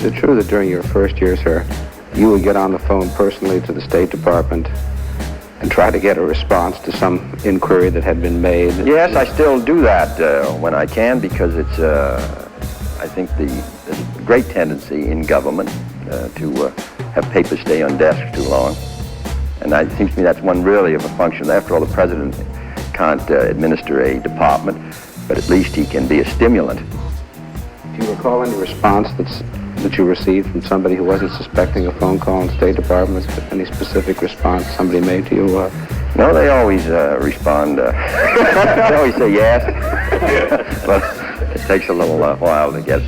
Is it true that during your first year, sir, you would get on the phone personally to the State Department and try to get a response to some inquiry that had been made? Yes, I still do that when I can, because it's, I think, there's a great tendency in government to have papers stay on desks too long. And it seems to me that's one really of a function. After all, the president can't administer a department, but at least he can be a stimulant. Do you recall any response that you received from somebody who wasn't suspecting a phone call in the State Department? Any specific response somebody made to you? No, they always respond. They always say yes, but it takes a little while to get.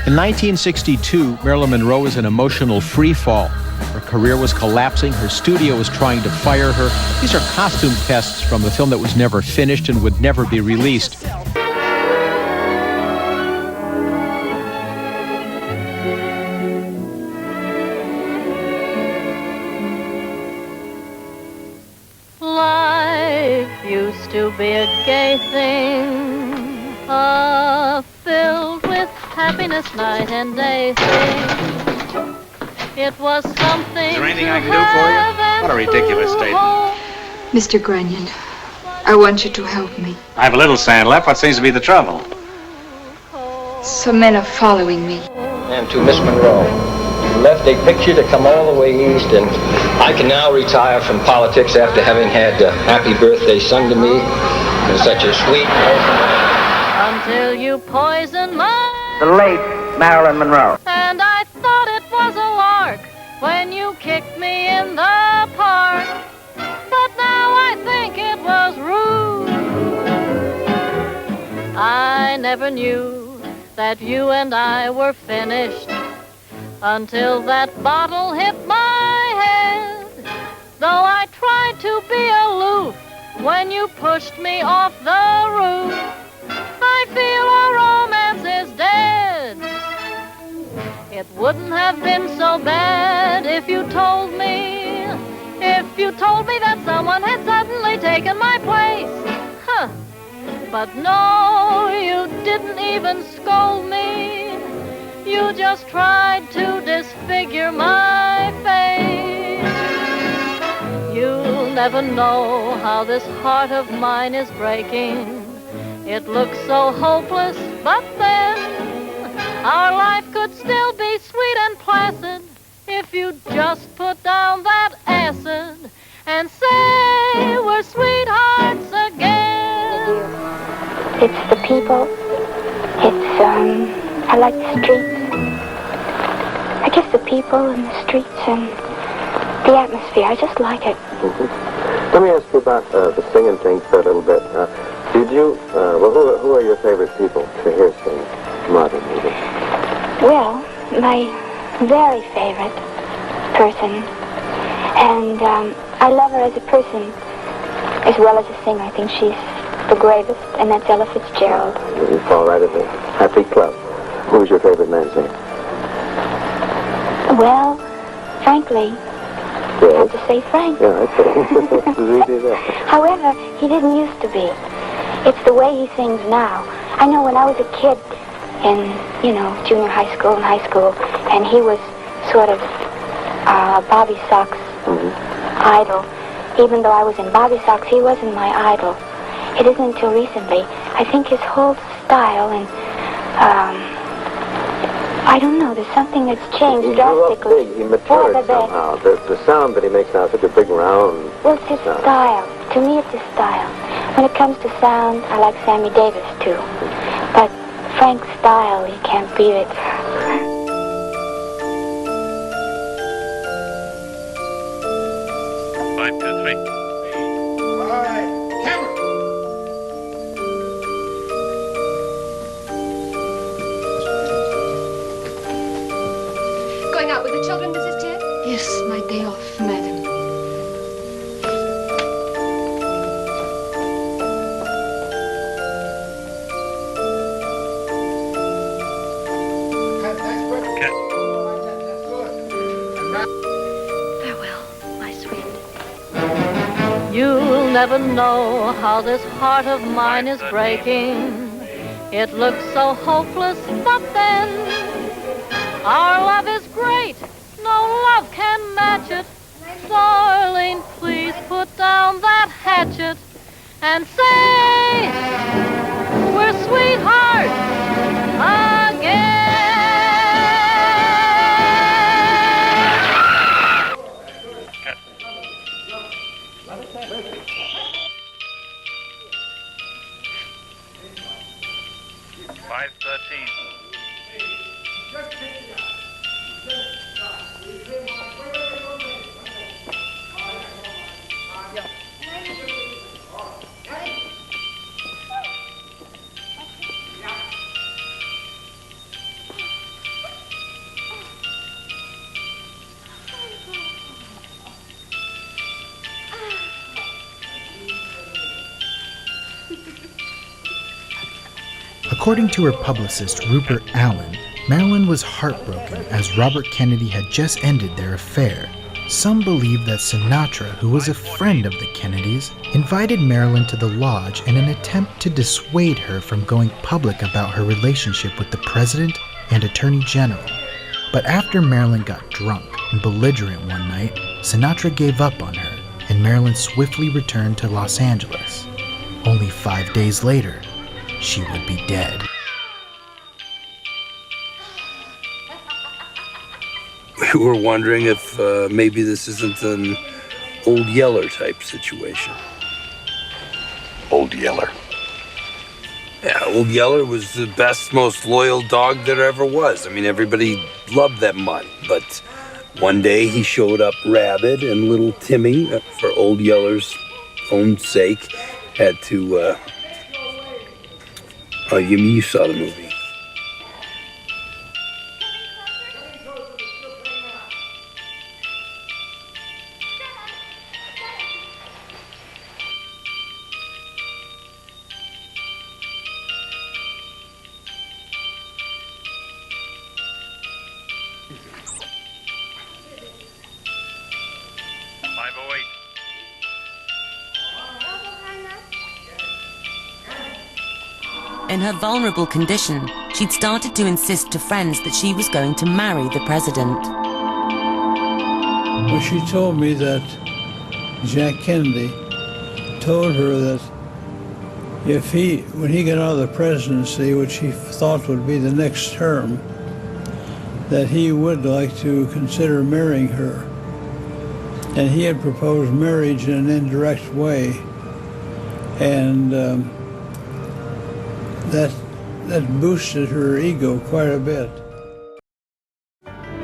In 1962, Marilyn Monroe was in emotional free fall. Her career was collapsing. Her studio was trying to fire her. These are costume tests from a film that was never finished and would never be released. Life used to be a gay thing, filled with happiness night and day thing. It was something. Is there anything I can do for you? What a ridiculous statement. Mr. Grunion, I want you to help me. I have a little sand left. What seems to be the trouble? Some men are following me. And to Miss Monroe, you left a picture to come all the way east, and I can now retire from politics after having had Happy Birthday sung to me in such a sweet... Until you poisoned my... The late Marilyn Monroe. And I thought it was a lark when you kicked me in the park. But now I think it was rude. I never knew that you and I were finished until that bottle hit my head. Though I tried to be aloof when you pushed me off the roof, I feel our romance is dead. It wouldn't have been so bad if you told me that someone had suddenly taken my place. Huh. But no, you didn't even scold me. You just tried to disfigure my face. You'll never know how this heart of mine is breaking. It looks so hopeless, but then our life could still be sweet and placid if you just put down that acid and say we're sweethearts again. It's the people. I like the streets. I guess the people and the streets and the atmosphere. I just like it. Mm-hmm. Let me ask you about the singing thing for a little bit. Did you, who are your favorite people to hear sing modern music? Well, my very favorite person, and I love her as a person as well as a singer. I think she's the greatest, and that's Ella Fitzgerald. You fall right at the happy club. Who's your favorite man singer? Well, frankly, yes. I have to say Frank. Yeah, I see. However, he didn't used to be. It's the way he sings now. I know when I was a kid in, junior high school and high school, and he was sort of Bobby Sock's idol. Even though I was in Bobby Socks, he wasn't my idol. It isn't until recently. I think his whole style and, I don't know, there's something that's changed drastically. He matured somehow. The sound that he makes now is such a big round. Well, it's his style. To me, it's his style. When it comes to sound, I like Sammy Davis, too. But Frank's style, you can't beat it. One, two, three. All right, camera. Going out with the children, Mrs. Tidd? Yes, my day off, madam. You'll never know how this heart of mine is breaking. It looks so hopeless, but then Our love is great, no love can match it. Darling, please put down that hatchet and say we're sweethearts again. 513. According to her publicist, Rupert Allen, Marilyn was heartbroken as Robert Kennedy had just ended their affair. Some believe that Sinatra, who was a friend of the Kennedys, invited Marilyn to the lodge in an attempt to dissuade her from going public about her relationship with the president and attorney general. But after Marilyn got drunk and belligerent one night, Sinatra gave up on her, and Marilyn swiftly returned to Los Angeles. Only 5 days later, she would be dead. We were wondering if maybe this isn't an Old Yeller type situation. Old Yeller. Yeah, Old Yeller was the best, most loyal dog there ever was. I mean, everybody loved that mutt. But one day he showed up rabid, and little Timmy, for Old Yeller's own sake, had to... Oh, you saw the movie. In her vulnerable condition, she'd started to insist to friends that she was going to marry the president. Well, she told me that Jack Kennedy told her that when he got out of the presidency, which he thought would be the next term, that he would like to consider marrying her. And he had proposed marriage in an indirect way. And that boosted her ego quite a bit.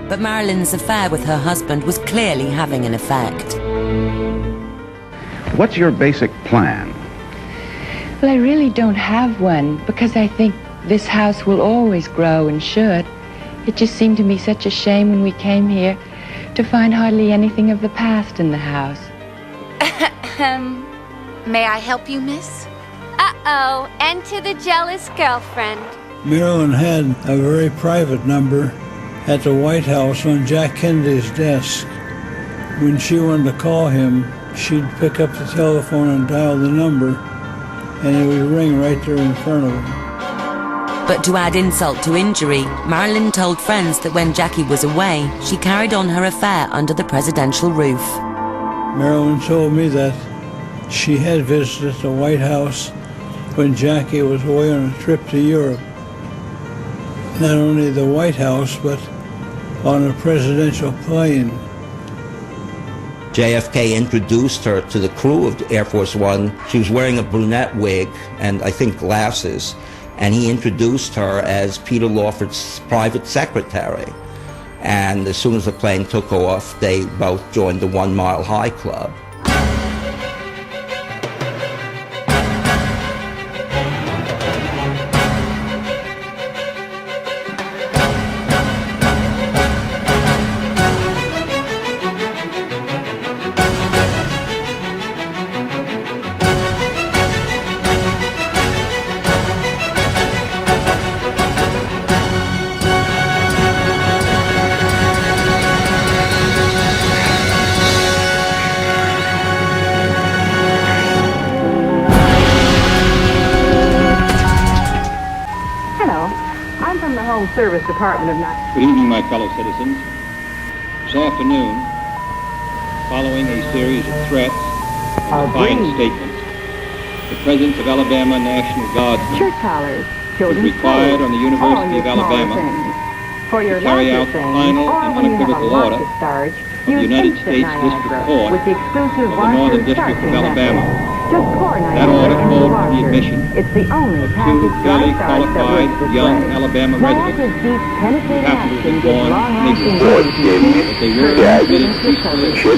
But Marilyn's affair with her husband was clearly having an effect. What's your basic plan? Well, I really don't have one, because I think this house will always grow and should. It just seemed to me such a shame when we came here to find hardly anything of the past in the house. May I help you, miss? Uh-oh, enter the jealous girlfriend. Marilyn had a very private number at the White House on Jack Kennedy's desk. When she wanted to call him, she'd pick up the telephone and dial the number, and it would ring right there in front of him. But to add insult to injury, Marilyn told friends that when Jackie was away, she carried on her affair under the presidential roof. Marilyn told me that she had visited the White House when Jackie was away on a trip to Europe. Not only the White House, but on a presidential plane. JFK introduced her to the crew of Air Force One. She was wearing a brunette wig and I think glasses, and he introduced her as Peter Lawford's private secretary. And as soon as the plane took off, they both joined the 1 Mile High Club. the Home Service Department of Good evening, my fellow citizens. This afternoon, following a series of threats and defiant statements, the presence of Alabama National Guardsmen church hollers, was required on the University of Alabama to carry out the final and unequivocal order of the United States District Court with the exclusive of the Northern District of Alabama. That order called for the admission it's the only of two fairly qualified young Alabama residents who happened to be born Negroes, but they were admitted peacefully to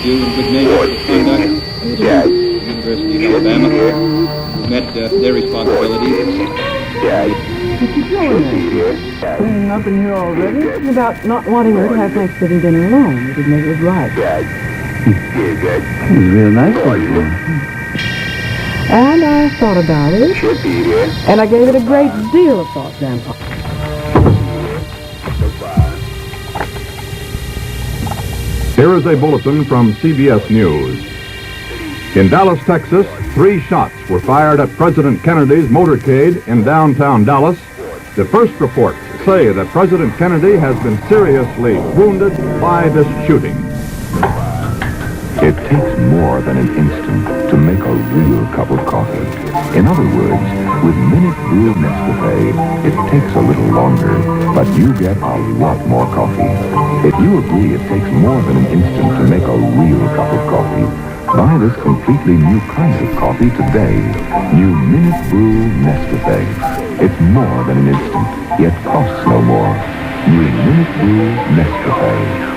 due and good nature of conduct of the University of Alabama, who met their responsibilities. What you doing there? Cleaning up in here already? About not wanting her to have Thanksgiving dinner alone. You didn't think it was right. It was real nice of you. And I thought about it. And I gave it a great deal of thought, Grandpa. Here is a bulletin from CBS News. In Dallas, Texas, 3 shots were fired at President Kennedy's motorcade in downtown Dallas. The first reports say that President Kennedy has been seriously wounded by this shooting. It takes more than an instant to make a real cup of coffee. In other words, with Minute Brew Nescafe, it takes a little longer, but you get a lot more coffee. If you agree it takes more than an instant to make a real cup of coffee, buy this completely new kind of coffee today. New Minute Brew Nescafe. It's more than an instant, yet costs no more. New Minute Brew Nescafe.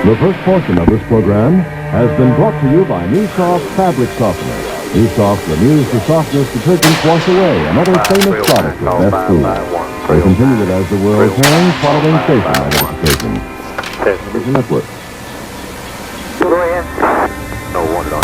The first portion of this program has been brought to you by Newsoft Fabric Softener. Newsoft renews the softness detergents wash away another famous product of Best Food. We continue it as the world turns following station identification. Television Network. No wonder.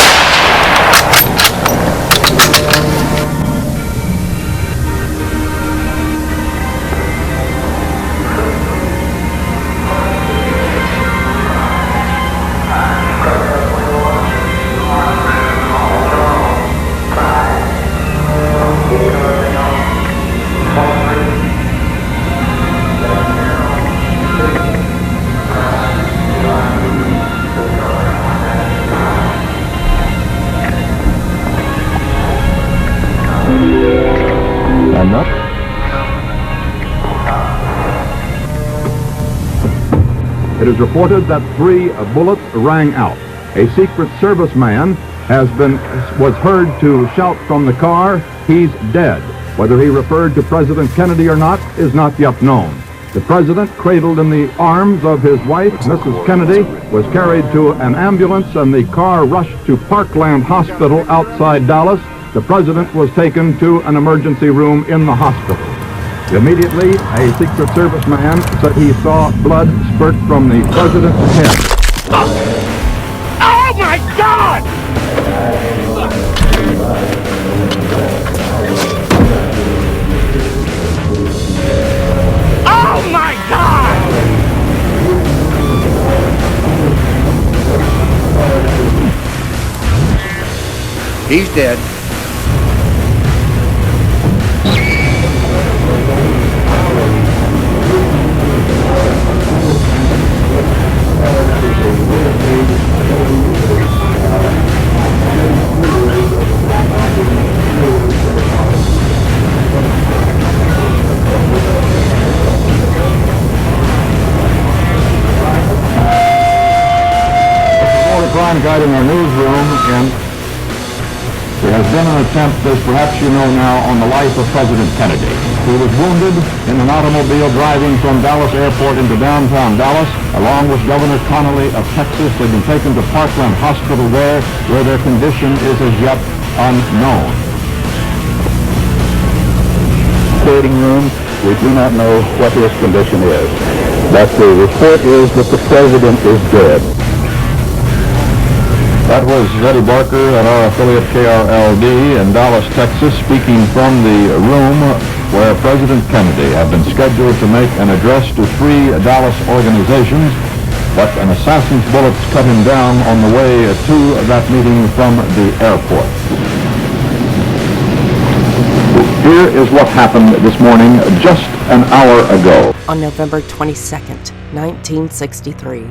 And up. It is reported that 3 bullets rang out. A Secret Service man was heard to shout from the car, "He's dead." Whether he referred to President Kennedy or not is not yet known. The president, cradled in the arms of his wife, Mrs. Kennedy, was carried to an ambulance and the car rushed to Parkland Hospital outside Dallas. The president was taken to an emergency room in the hospital. Immediately, a Secret Service man said he saw blood spurt from the president's head. Oh my God! Oh my God! He's dead. Crime Guide in our newsroom, and there has been an attempt, as perhaps you know now, on the life of President Kennedy, who was wounded in an automobile driving from Dallas Airport into downtown Dallas, along with Governor Connolly of Texas. They've been taken to Parkland Hospital there, where their condition is as yet unknown. Operating room, we do not know what his condition is, but the report is that the president is dead. That was Eddie Barker and our affiliate KRLD in Dallas, Texas, speaking from the room where President Kennedy had been scheduled to make an address to 3 Dallas organizations. but an assassin's bullets cut him down on the way to that meeting from the airport. Here is what happened this morning just an hour ago. On November 22nd, 1963,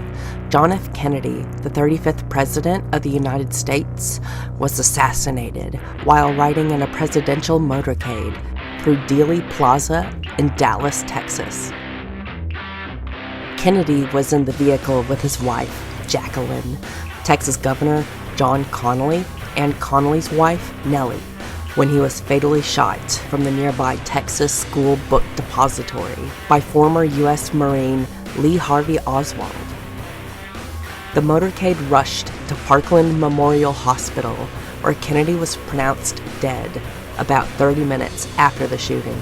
John F. Kennedy, the 35th President of the United States, was assassinated while riding in a presidential motorcade through Dealey Plaza in Dallas, Texas. Kennedy was in the vehicle with his wife, Jacqueline, Texas Governor John Connally, and Connally's wife, Nellie, when he was fatally shot from the nearby Texas School Book Depository by former U.S. Marine Lee Harvey Oswald. The motorcade rushed to Parkland Memorial Hospital, where Kennedy was pronounced dead about 30 minutes after the shooting.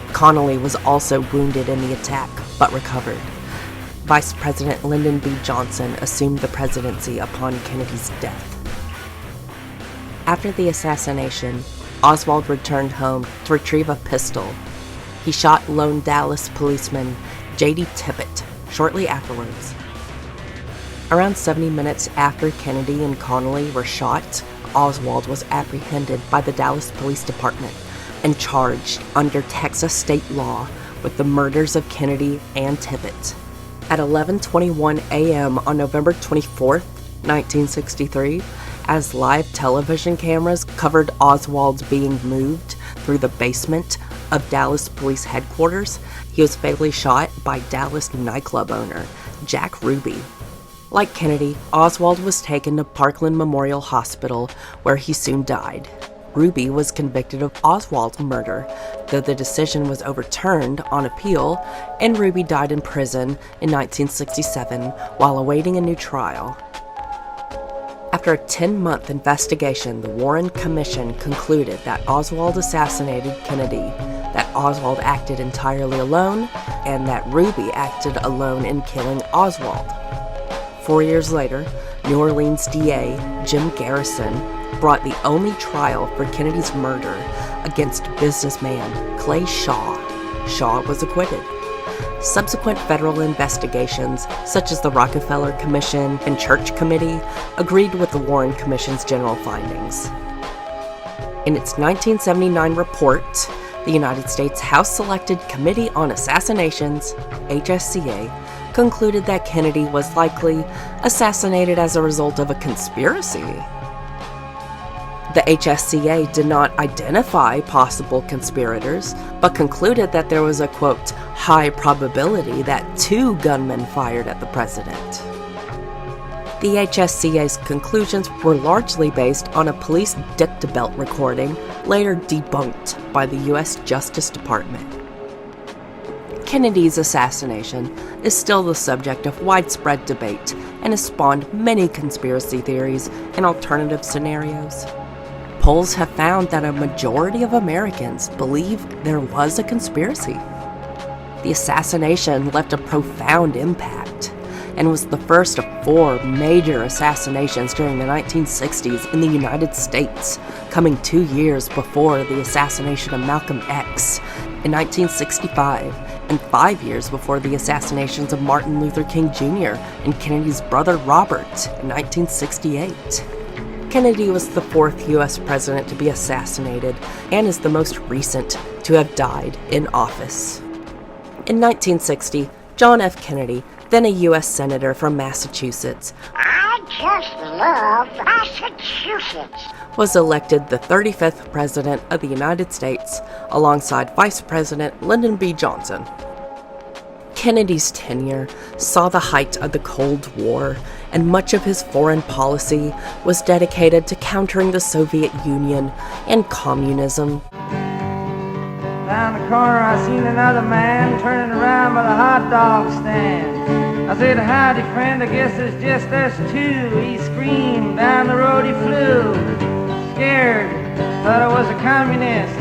Connally was also wounded in the attack, but recovered. Vice President Lyndon B. Johnson assumed the presidency upon Kennedy's death. After the assassination, Oswald returned home to retrieve a pistol. He shot lone Dallas policeman J.D. Tippit shortly afterwards. Around 70 minutes after Kennedy and Connally were shot, Oswald was apprehended by the Dallas Police Department and charged under Texas state law with the murders of Kennedy and Tippit. At 11:21 a.m. on November 24th, 1963, as live television cameras covered Oswald being moved through the basement of Dallas Police Headquarters, he was fatally shot by Dallas nightclub owner Jack Ruby. Like Kennedy, Oswald was taken to Parkland Memorial Hospital, where he soon died. Ruby was convicted of Oswald's murder, though the decision was overturned on appeal, and Ruby died in prison in 1967 while awaiting a new trial. After a 10-month investigation, the Warren Commission concluded that Oswald assassinated Kennedy, that Oswald acted entirely alone, and that Ruby acted alone in killing Oswald. 4 years later, New Orleans DA Jim Garrison brought the only trial for Kennedy's murder against businessman Clay Shaw. Shaw was acquitted. Subsequent federal investigations, such as the Rockefeller Commission and Church Committee, agreed with the Warren Commission's general findings. In its 1979 report, the United States House Selected Committee on Assassinations, HSCA, concluded that Kennedy was likely assassinated as a result of a conspiracy. The HSCA did not identify possible conspirators, but concluded that there was a, quote, high probability that 2 gunmen fired at the president. The HSCA's conclusions were largely based on a police dictabelt recording, later debunked by the U.S. Justice Department. Kennedy's assassination is still the subject of widespread debate and has spawned many conspiracy theories and alternative scenarios. Polls have found that a majority of Americans believe there was a conspiracy. The assassination left a profound impact and was the first of 4 major assassinations during the 1960s in the United States, coming 2 years before the assassination of Malcolm X in 1965 and 5 years before the assassinations of Martin Luther King Jr. and Kennedy's brother Robert in 1968. Kennedy was the 4th U.S. president to be assassinated and is the most recent to have died in office. In 1960, John F. Kennedy, then a U.S. Senator from Massachusetts, I just love Massachusetts, was elected the 35th President of the United States alongside Vice President Lyndon B. Johnson. Kennedy's tenure saw the height of the Cold War, and much of his foreign policy was dedicated to countering the Soviet Union and communism. Down the corner I seen another man turning around by the hot dog stand. I said, howdy friend, I guess it's just us two. He screamed, down the road he flew. Scared, thought I was a communist.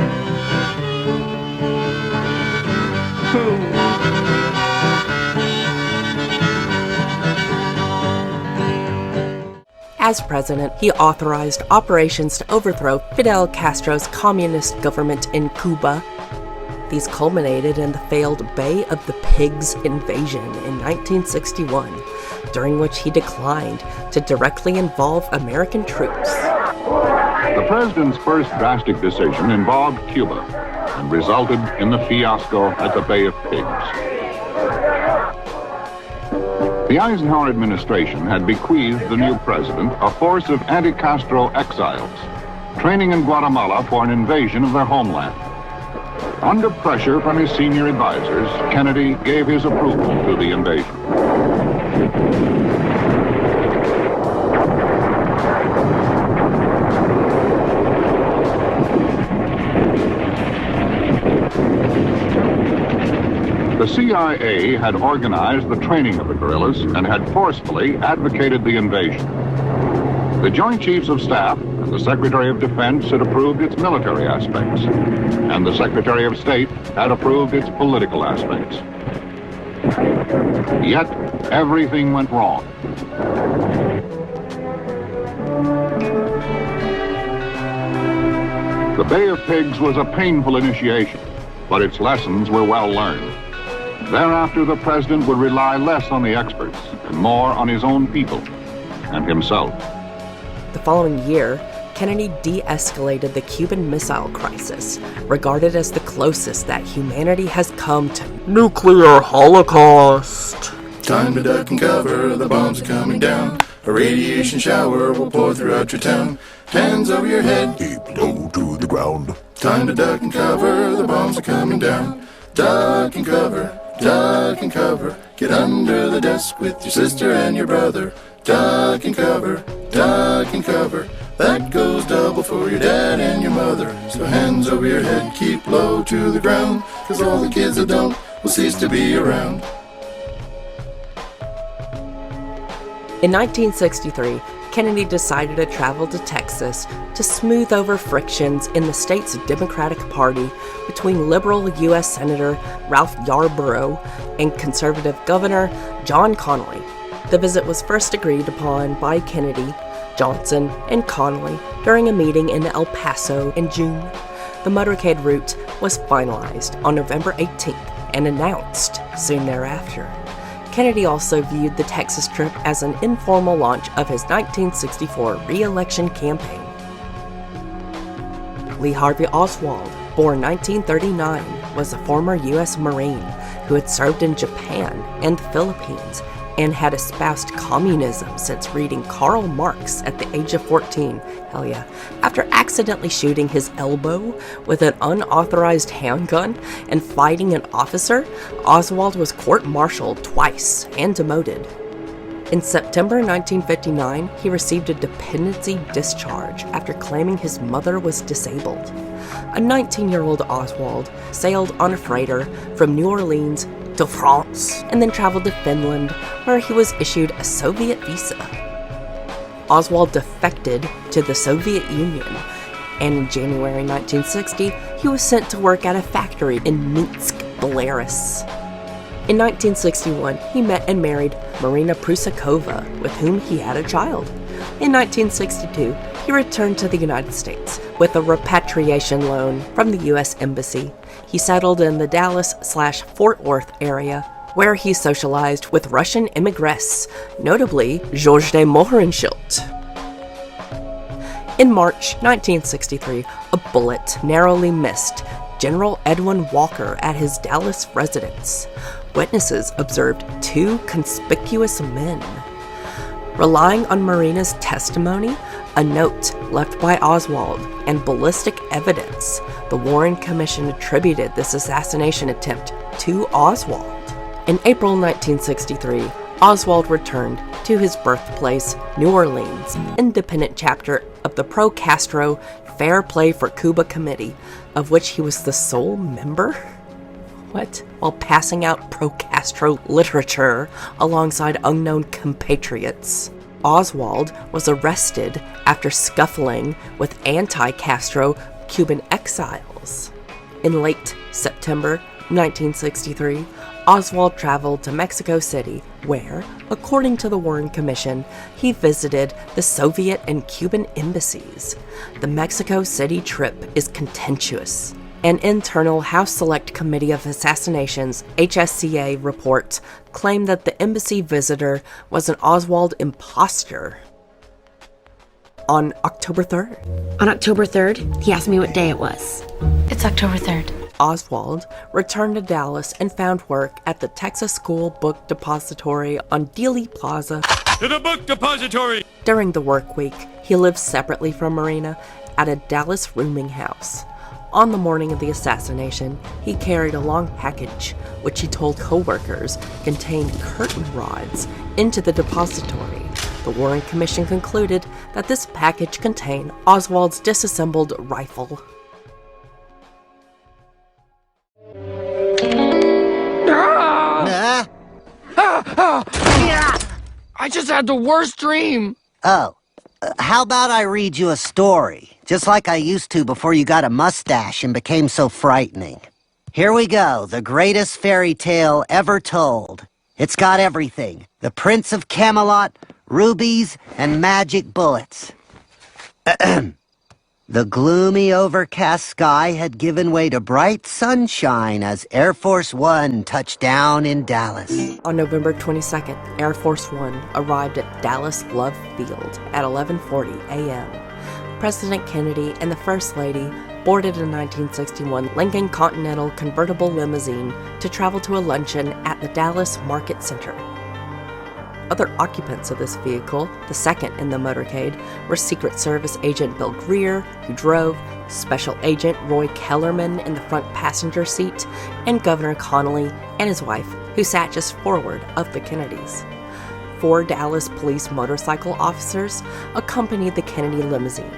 As president, he authorized operations to overthrow Fidel Castro's communist government in Cuba. These culminated in the failed Bay of the Pigs invasion in 1961, during which he declined to directly involve American troops. The president's first drastic decision involved Cuba and resulted in the fiasco at the Bay of Pigs. The Eisenhower administration had bequeathed the new president a force of anti-Castro exiles, training in Guatemala for an invasion of their homeland. Under pressure from his senior advisors, Kennedy gave his approval to the invasion. The CIA had organized the training of the guerrillas and had forcefully advocated the invasion. The Joint Chiefs of Staff and the Secretary of Defense had approved its military aspects, and the Secretary of State had approved its political aspects. Yet, everything went wrong. The Bay of Pigs was a painful initiation, but its lessons were well learned. Thereafter, the president would rely less on the experts and more on his own people and himself. The following year, Kennedy de-escalated the Cuban Missile Crisis, regarded as the closest that humanity has come to nuclear holocaust. Time to duck and cover, the bombs are coming down. A radiation shower will pour throughout your town. Hands over your head, keep low to the ground. Time to duck and cover, the bombs are coming down. Duck and cover, duck and cover. Get under the desk with your sister and your brother. Duck and cover, duck and cover. That goes double for your dad and your mother. So hands over your head, keep low to the ground, 'cause all the kids that don't will cease to be around. In 1963, Kennedy decided to travel to Texas to smooth over frictions in the state's Democratic Party between liberal U.S. Senator Ralph Yarborough and conservative Governor John Connally. The visit was first agreed upon by Kennedy, Johnson, and Connally during a meeting in El Paso in June. The motorcade route was finalized on November 18th and announced soon thereafter. Kennedy also viewed the Texas trip as an informal launch of his 1964 re-election campaign. Lee Harvey Oswald, born 1939, was a former U.S. Marine who had served in Japan and the Philippines and had espoused communism since reading Karl Marx at the age of 14. Hell yeah. After accidentally shooting his elbow with an unauthorized handgun and fighting an officer, Oswald was court-martialed twice and demoted. In September 1959, he received a dependency discharge after claiming his mother was disabled. A 19-year-old Oswald sailed on a freighter from New Orleans to France, and then traveled to Finland, where he was issued a Soviet visa. Oswald defected to the Soviet Union, and in January 1960, he was sent to work at a factory in Minsk, Belarus. In 1961, he met and married Marina Prusakova, with whom he had a child. In 1962, he returned to the United States with a repatriation loan from the U.S. Embassy. He settled in the Dallas/Fort Worth area, where he socialized with Russian immigrants, notably Georges de Mohrenschildt. In March 1963, a bullet narrowly missed General Edwin Walker at his Dallas residence. Witnesses observed two conspicuous men. Relying on Marina's testimony, a note left by Oswald, and ballistic evidence, the Warren Commission attributed this assassination attempt to Oswald. In April 1963, Oswald returned to his birthplace, New Orleans, independent chapter of the pro-Castro Fair Play for Cuba Committee, of which he was the sole member? What? While passing out pro-Castro literature alongside unknown compatriots. Oswald was arrested after scuffling with anti-Castro Cuban exiles. In late September 1963, Oswald traveled to Mexico City, where, according to the Warren Commission, he visited the Soviet and Cuban embassies. The Mexico City trip is contentious An internal House Select Committee of Assassinations, HSCA, report claimed that the embassy visitor was an Oswald imposter. On October 3rd. On October 3rd, he asked me what day it was. It's October 3rd. Oswald returned to Dallas and found work at the Texas School Book Depository on Dealey Plaza. To the book depository! During the work week, he lived separately from Marina at a Dallas rooming house. On the morning of the assassination, he carried a long package, which he told co-workers contained curtain rods, into the depository. The Warren Commission concluded that this package contained Oswald's disassembled rifle. I just had the worst dream. Oh, how about I read you a story, just like I used to before you got a mustache and became so frightening. Here we go, the greatest fairy tale ever told. It's got everything. The Prince of Camelot, rubies, and magic bullets. The gloomy, overcast sky had given way to bright sunshine as Air Force One touched down in Dallas. On November 22nd, Air Force One arrived at Dallas Love Field at 11:40 a.m. President Kennedy and the First Lady boarded a 1961 Lincoln Continental convertible limousine to travel to a luncheon at the Dallas Market Center. Other occupants of this vehicle, the second in the motorcade, were Secret Service Agent Bill Greer, who drove, Special Agent Roy Kellerman in the front passenger seat, and Governor Connolly and his wife, who sat just forward of the Kennedys. 4 Dallas police motorcycle officers accompanied the Kennedy limousine.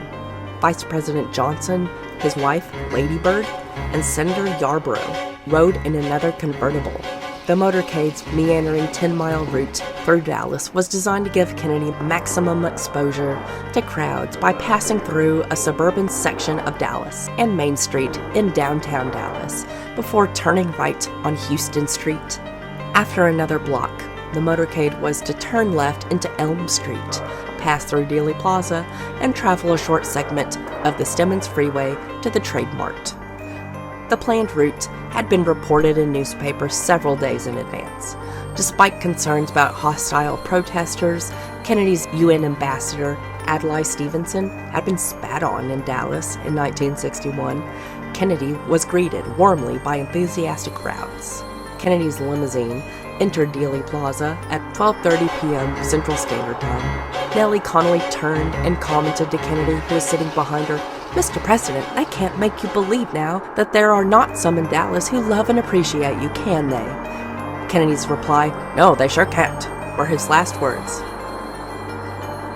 Vice President Johnson, his wife, Lady Bird, and Senator Yarborough rode in another convertible. The motorcade's meandering 10-mile route through Dallas was designed to give Kennedy maximum exposure to crowds by passing through a suburban section of Dallas and Main Street in downtown Dallas before turning right on Houston Street. After another block, the motorcade was to turn left into Elm Street, pass through Dealey Plaza, and travel a short segment of the Stemmons Freeway to the Trade Mart. The planned route had been reported in newspapers several days in advance. Despite concerns about hostile protesters, Kennedy's UN ambassador, Adlai Stevenson, had been spat on in Dallas in 1961. Kennedy was greeted warmly by enthusiastic crowds. Kennedy's limousine entered Dealey Plaza at 12:30 p.m. Central Standard Time. Nellie Connolly turned and commented to Kennedy, who was sitting behind her, "Mr. President, they can't make you believe now that there are not some in Dallas who love and appreciate you, can they?" Kennedy's reply, "No, they sure can't," were his last words.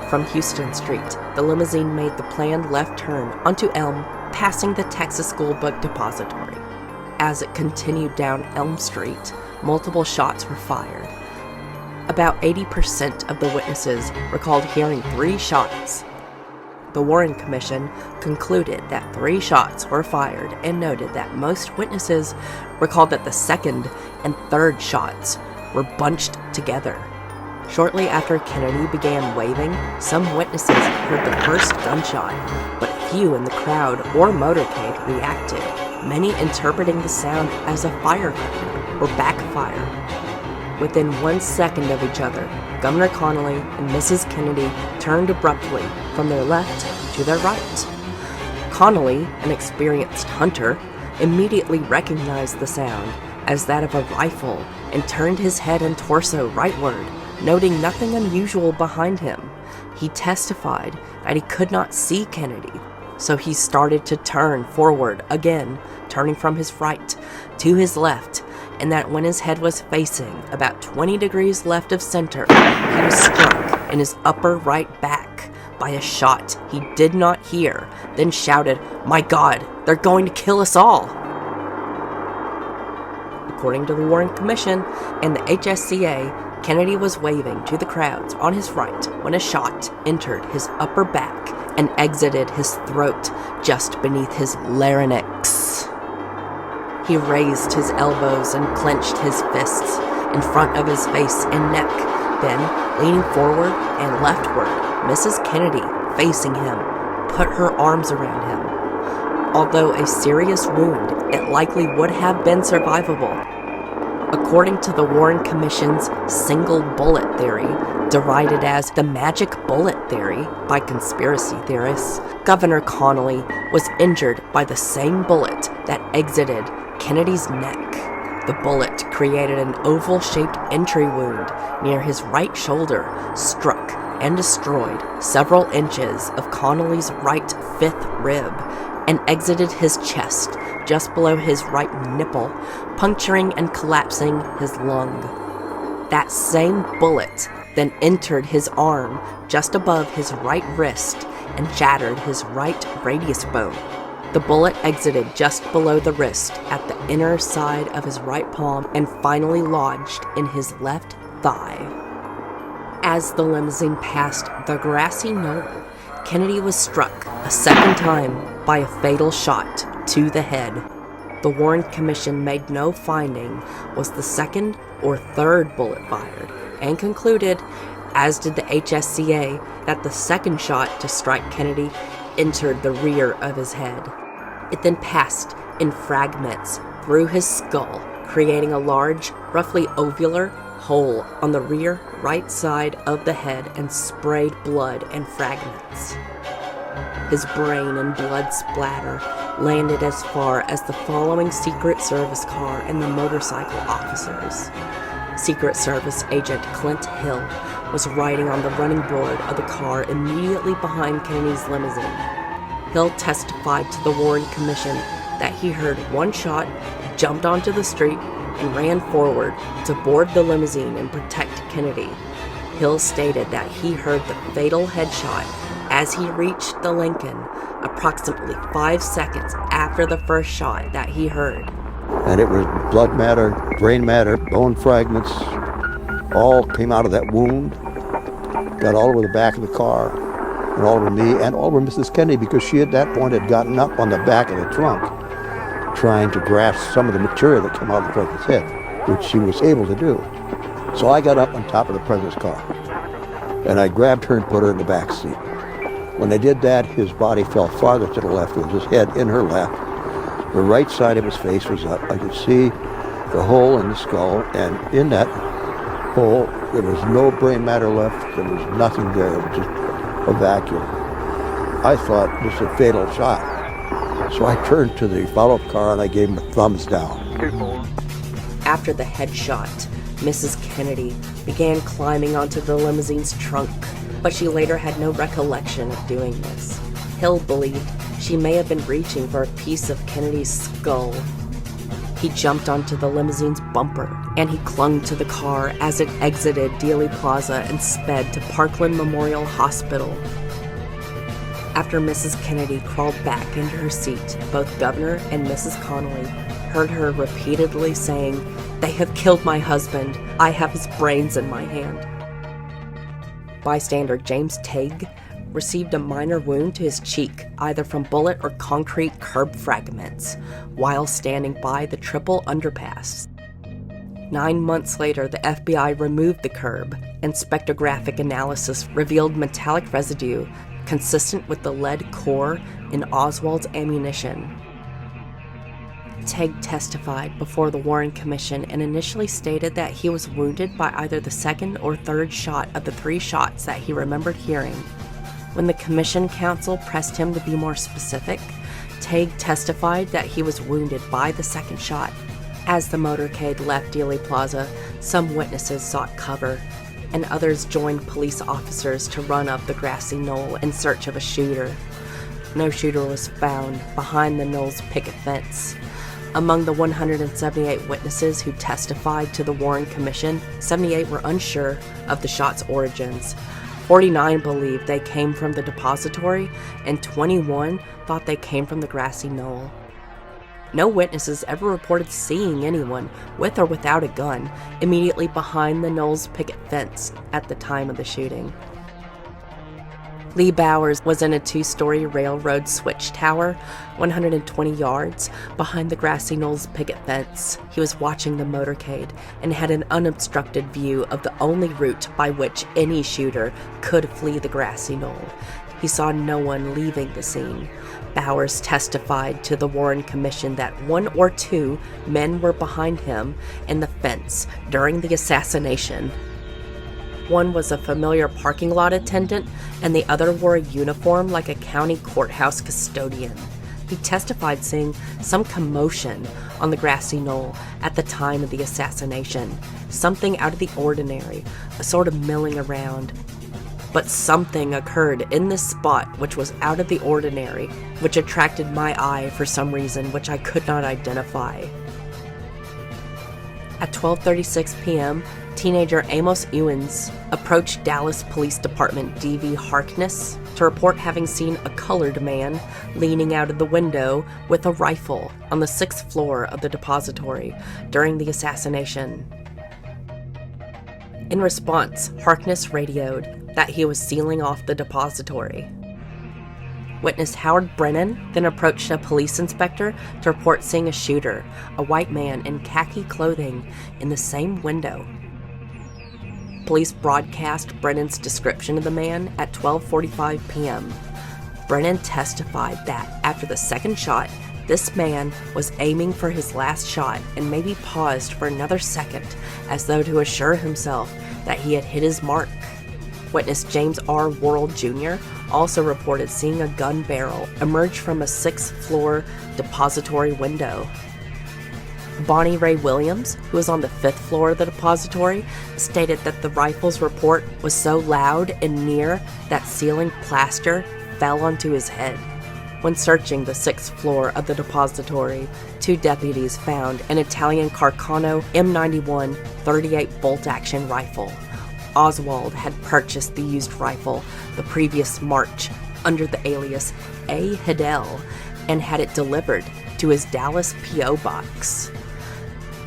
From Houston Street, the limousine made the planned left turn onto Elm, passing the Texas School Book Depository. As it continued down Elm Street, multiple shots were fired. About 80% of the witnesses recalled hearing 3 shots. The Warren Commission concluded that 3 shots were fired and noted that most witnesses recalled that the second and third shots were bunched together. Shortly after Kennedy began waving, some witnesses heard the first gunshot, but few in the crowd or motorcade reacted, many interpreting the sound as a firecracker or backfire. Within 1 second of each other, Governor Connolly and Mrs. Kennedy turned abruptly from their left to their right. Connolly, an experienced hunter, immediately recognized the sound as that of a rifle and turned his head and torso rightward, noting nothing unusual behind him. He testified that he could not see Kennedy, so he started to turn forward again, turning from his right to his left, and that when his head was facing about 20 degrees left of center, he was struck in his upper right back by a shot he did not hear, then shouted, "My God, they're going to kill us all!" According to the Warren Commission and the HSCA, Kennedy was waving to the crowds on his right when a shot entered his upper back and exited his throat just beneath his larynx. He raised his elbows and clenched his fists in front of his face and neck. Then, leaning forward and leftward, Mrs. Kennedy, facing him, put her arms around him. Although a serious wound, it likely would have been survivable. According to the Warren Commission's single bullet theory, derided as the magic bullet theory by conspiracy theorists, Governor Connally was injured by the same bullet that exited Kennedy's neck. The bullet created an oval-shaped entry wound near his right shoulder, struck and destroyed several inches of Connally's right fifth rib, and exited his chest just below his right nipple, puncturing and collapsing his lung. That same bullet then entered his arm just above his right wrist and shattered his right radius bone. The bullet exited just below the wrist at the inner side of his right palm and finally lodged in his left thigh. As the limousine passed the grassy knoll, Kennedy was struck a second time by a fatal shot to the head. The Warren Commission made no finding was the second or third bullet fired, and concluded, as did the HSCA, that the second shot to strike Kennedy entered the rear of his head. It then passed in fragments through his skull, creating a large, roughly ovular hole on the rear right side of the head and sprayed blood and fragments. His brain and blood splatter landed as far as the following Secret Service car and the motorcycle officers. Secret Service agent Clint Hill was riding on the running board of the car immediately behind Kennedy's limousine. Hill testified to the Warren Commission that he heard one shot, jumped onto the street, and ran forward to board the limousine and protect Kennedy. Hill stated that he heard the fatal headshot as he reached the Lincoln, approximately 5 seconds after the first shot that he heard. And it was blood matter, brain matter, bone fragments, all came out of that wound, got all over the back of the car, and all over me, and all over Mrs. Kennedy, because she at that point had gotten up on the back of the trunk, trying to grasp some of the material that came out of the president's head, which she was able to do. So I got up on top of the president's car, and I grabbed her and put her in the back seat. When I did that, his body fell farther to the left, with his head in her lap. The right side of his face was up. I could see the hole in the skull, and in that hole, there was no brain matter left. There was nothing there. It was just a vacuum. I thought this was a fatal shot. So I turned to the follow-up car and I gave him a thumbs down. After the headshot, Mrs. Kennedy began climbing onto the limousine's trunk, but she later had no recollection of doing this. Hill believed she may have been reaching for a piece of Kennedy's skull. He jumped onto the limousine's bumper, and he clung to the car as it exited Dealey Plaza and sped to Parkland Memorial Hospital. After Mrs. Kennedy crawled back into her seat, both Governor and Mrs. Connally heard her repeatedly saying, "They have killed my husband. I have his brains in my hand." Bystander James Tague received a minor wound to his cheek, either from bullet or concrete curb fragments, while standing by the triple underpass. 9 months later, the FBI removed the curb, and spectrographic analysis revealed metallic residue consistent with the lead core in Oswald's ammunition. Tague testified before the Warren Commission and initially stated that he was wounded by either the second or third shot of the 3 shots that he remembered hearing. When the Commission counsel pressed him to be more specific, Tague testified that he was wounded by the second shot. As the motorcade left Dealey Plaza, some witnesses sought cover, and others joined police officers to run up the grassy knoll in search of a shooter. No shooter was found behind the knoll's picket fence. Among the 178 witnesses who testified to the Warren Commission, 78 were unsure of the shot's origins. 49 believed they came from the depository, and 21 thought they came from the grassy knoll. No witnesses ever reported seeing anyone, with or without a gun, immediately behind the knoll's picket fence at the time of the shooting. Lee Bowers was in a 2-story railroad switch tower, 120 yards behind the grassy knoll's picket fence. He was watching the motorcade and had an unobstructed view of the only route by which any shooter could flee the grassy knoll. He saw no one leaving the scene. Bowers testified to the Warren Commission that one or two men were behind him in the fence during the assassination. One was a familiar parking lot attendant, and the other wore a uniform like a county courthouse custodian. He testified seeing some commotion on the grassy knoll at the time of the assassination, something out of the ordinary, a sort of milling around. But something occurred in this spot which was out of the ordinary, which attracted my eye for some reason which I could not identify. At 12:36 p.m., teenager Amos Ewins approached Dallas Police Department DV Harkness to report having seen a colored man leaning out of the window with a rifle on the 6th floor of the depository during the assassination. In response, Harkness radioed that he was sealing off the depository. Witness Howard Brennan then approached a police inspector to report seeing a shooter, a white man in khaki clothing, in the same window. Police broadcast Brennan's description of the man at 12:45 p.m. Brennan testified that after the second shot, this man was aiming for his last shot and maybe paused for another second as though to assure himself that he had hit his mark. Witness James R. Worrell Jr. also reported seeing a gun barrel emerge from a 6th floor depository window. Bonnie Ray Williams, who was on the 5th floor of the depository, stated that the rifle's report was so loud and near that ceiling plaster fell onto his head. When searching the 6th floor of the depository, 2 deputies found an Italian Carcano M91 38 bolt-action rifle. Oswald had purchased the used rifle the previous March under the alias A. Hiddell and had it delivered to his Dallas P.O. box.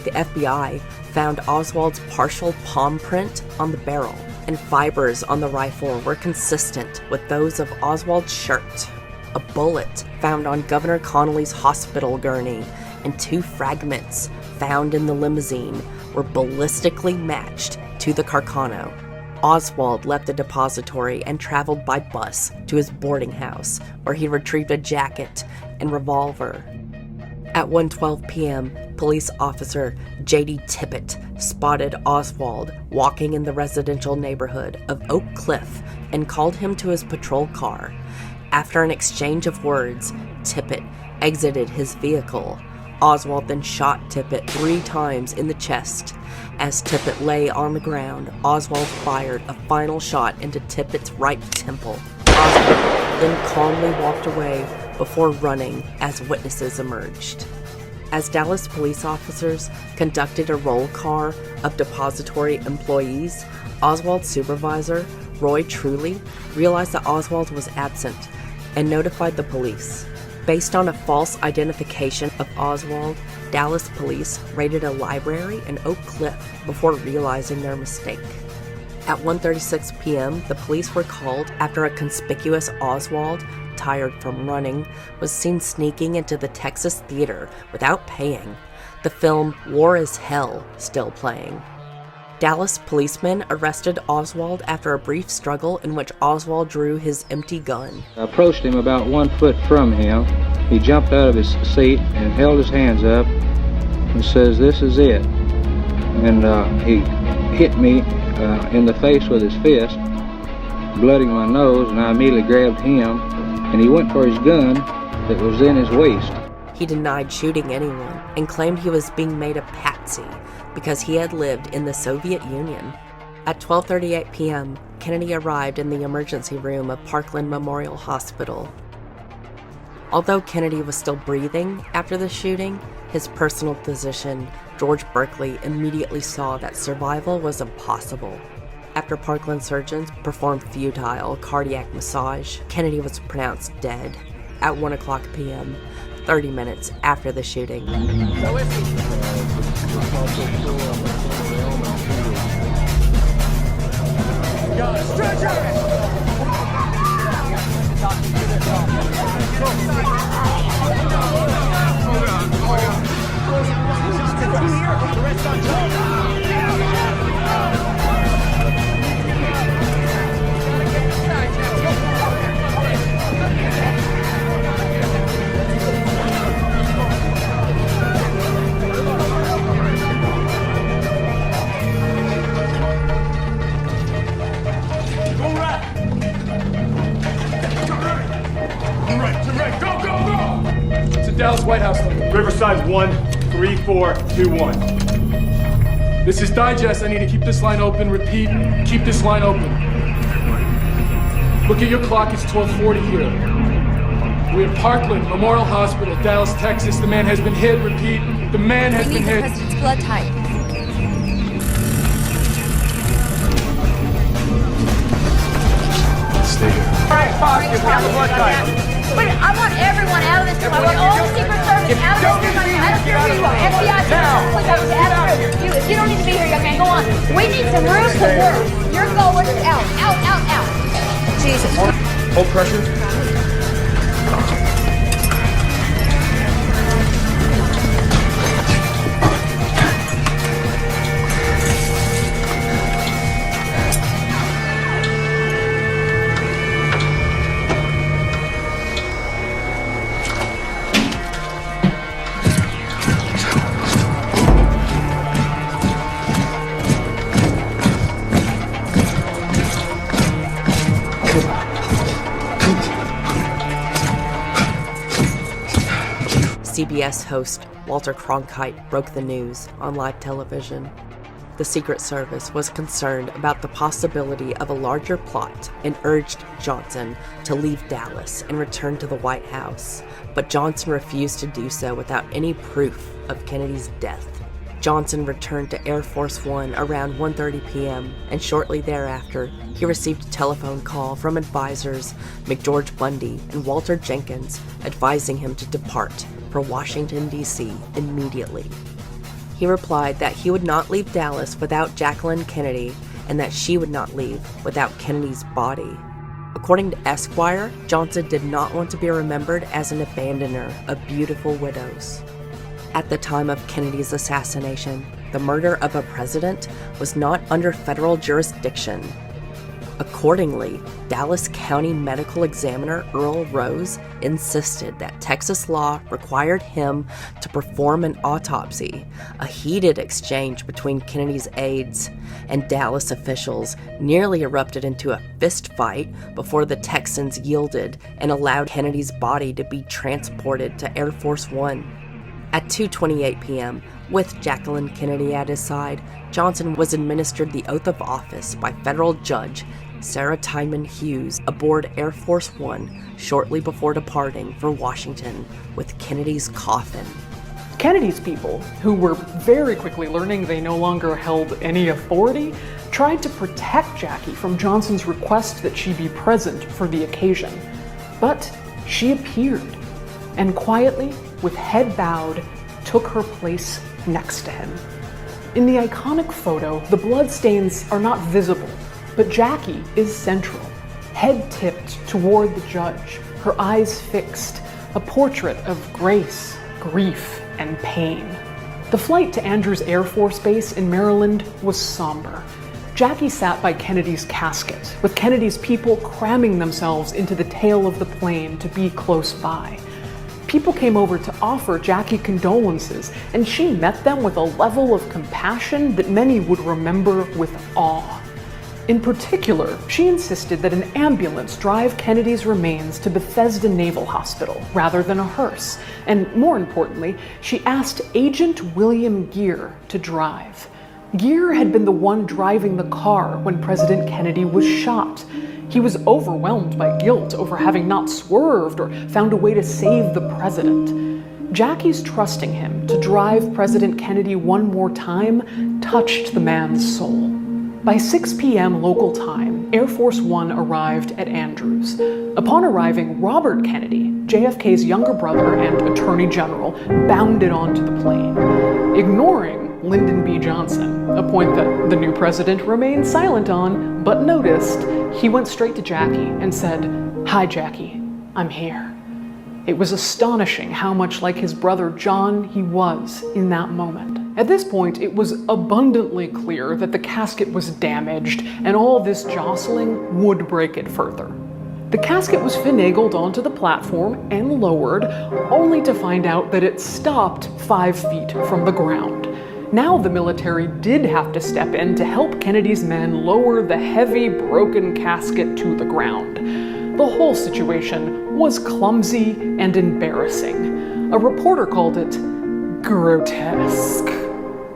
The FBI found Oswald's partial palm print on the barrel, and fibers on the rifle were consistent with those of Oswald's shirt. A bullet found on Governor Connolly's hospital gurney and 2 fragments found in the limousine were ballistically matched to the Carcano. Oswald left the depository and traveled by bus to his boarding house, where he retrieved a jacket and revolver. At 1:12 p.m., police officer J.D. Tippett spotted Oswald walking in the residential neighborhood of Oak Cliff and called him to his patrol car. After an exchange of words, Tippett exited his vehicle. Oswald then shot Tippett 3 times in the chest. As Tippett lay on the ground, Oswald fired a final shot into Tippett's right temple. Oswald then calmly walked away before running as witnesses emerged. As Dallas police officers conducted a roll call of depository employees, Oswald's supervisor, Roy Truly, realized that Oswald was absent and notified the police. Based on a false identification of Oswald, Dallas police raided a library in Oak Cliff before realizing their mistake. At 1:36 p.m., the police were called after a conspicuous Oswald, tired from running, was seen sneaking into the Texas Theater without paying, the film War is Hell still playing. Dallas policemen arrested Oswald after a brief struggle in which Oswald drew his empty gun. I approached him about 1 foot from him. He jumped out of his seat and held his hands up and says, "This is it." And he hit me in the face with his fist, blooding my nose, and I immediately grabbed him, and he went for his gun that was in his waist. He denied shooting anyone and claimed he was being made a patsy because he had lived in the Soviet Union. At 12:38 p.m., Kennedy arrived in the emergency room of Parkland Memorial Hospital. Although Kennedy was still breathing after the shooting, his personal physician, George Berkeley, immediately saw that survival was impossible. After Parkland surgeons performed futile cardiac massage, Kennedy was pronounced dead at 1:00 p.m., 30 minutes after the shooting. Dallas White House line. Riverside 13421. This is Digest. I need to keep this line open. Repeat, keep this line open. Look at your clock, it's 12:40 here. We're at Parkland Memorial Hospital, Dallas, Texas. The man has been hit. Repeat, the man has been hit. We need the president's blood type. Stay here. All right, positive. We have the blood type. Wait, I want everyone out of this room. I want all the Secret Service out of this room. I don't care who you are. FBI, please out of this room. You don't need to be here, young man. Go on. We need some room to work. You're going out. Out, out, out. Jesus. Hold pressure. CBS host Walter Cronkite broke the news on live television. The Secret Service was concerned about the possibility of a larger plot and urged Johnson to leave Dallas and return to the White House, but Johnson refused to do so without any proof of Kennedy's death. Johnson returned to Air Force One around 1:30 p.m., and shortly thereafter, he received a telephone call from advisors McGeorge Bundy and Walter Jenkins advising him to depart for Washington, D.C. immediately. He replied that he would not leave Dallas without Jacqueline Kennedy and that she would not leave without Kennedy's body. According to Esquire, Johnson did not want to be remembered as an abandoner of beautiful widows. At the time of Kennedy's assassination, the murder of a president was not under federal jurisdiction. Accordingly, Dallas County Medical Examiner Earl Rose insisted that Texas law required him to perform an autopsy. A heated exchange between Kennedy's aides and Dallas officials nearly erupted into a fist fight before the Texans yielded and allowed Kennedy's body to be transported to Air Force One. At 2:28 p.m., with Jacqueline Kennedy at his side, Johnson was administered the oath of office by federal judge Sarah Timon Hughes aboard Air Force One shortly before departing for Washington with Kennedy's coffin. Kennedy's people, who were very quickly learning they no longer held any authority, tried to protect Jackie from Johnson's request that she be present for the occasion. But she appeared, and quietly, with head bowed, took her place next to him. In the iconic photo, the bloodstains are not visible, but Jackie is central, head tipped toward the judge, her eyes fixed, a portrait of grace, grief, and pain. The flight to Andrews Air Force Base in Maryland was somber. Jackie sat by Kennedy's casket, with Kennedy's people cramming themselves into the tail of the plane to be close by. People came over to offer Jackie condolences, and she met them with a level of compassion that many would remember with awe. In particular, she insisted that an ambulance drive Kennedy's remains to Bethesda Naval Hospital rather than a hearse, and more importantly, she asked Agent William Gear to drive. Gear had been the one driving the car when President Kennedy was shot. He was overwhelmed by guilt over having not swerved or found a way to save the president. Jackie's trusting him to drive President Kennedy one more time touched the man's soul. By 6 p.m. local time, Air Force One arrived at Andrews. Upon arriving, Robert Kennedy, JFK's younger brother and Attorney General, bounded onto the plane, ignoring Lyndon B. Johnson, a point that the new president remained silent on, but noticed. He went straight to Jackie and said, "Hi, Jackie, I'm here." It was astonishing how much like his brother John he was in that moment. At this point, it was abundantly clear that the casket was damaged, and all this jostling would break it further. The casket was finagled onto the platform and lowered, only to find out that it stopped 5 feet from the ground. Now the military did have to step in to help Kennedy's men lower the heavy, broken casket to the ground. The whole situation was clumsy and embarrassing. A reporter called it grotesque.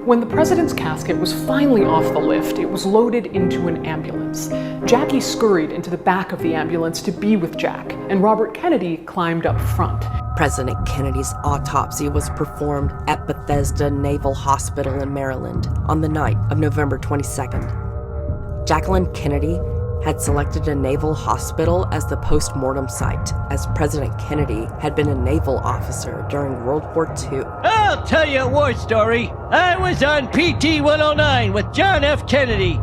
When the president's casket was finally off the lift, it was loaded into an ambulance. Jackie scurried into the back of the ambulance to be with Jack, and Robert Kennedy climbed up front. President Kennedy's autopsy was performed at Bethesda Naval Hospital in Maryland on the night of November 22nd. Jacqueline Kennedy had selected a naval hospital as the post-mortem site, as President Kennedy had been a naval officer during World War II. I'll tell you a war story. I was on PT 109 with John F. Kennedy.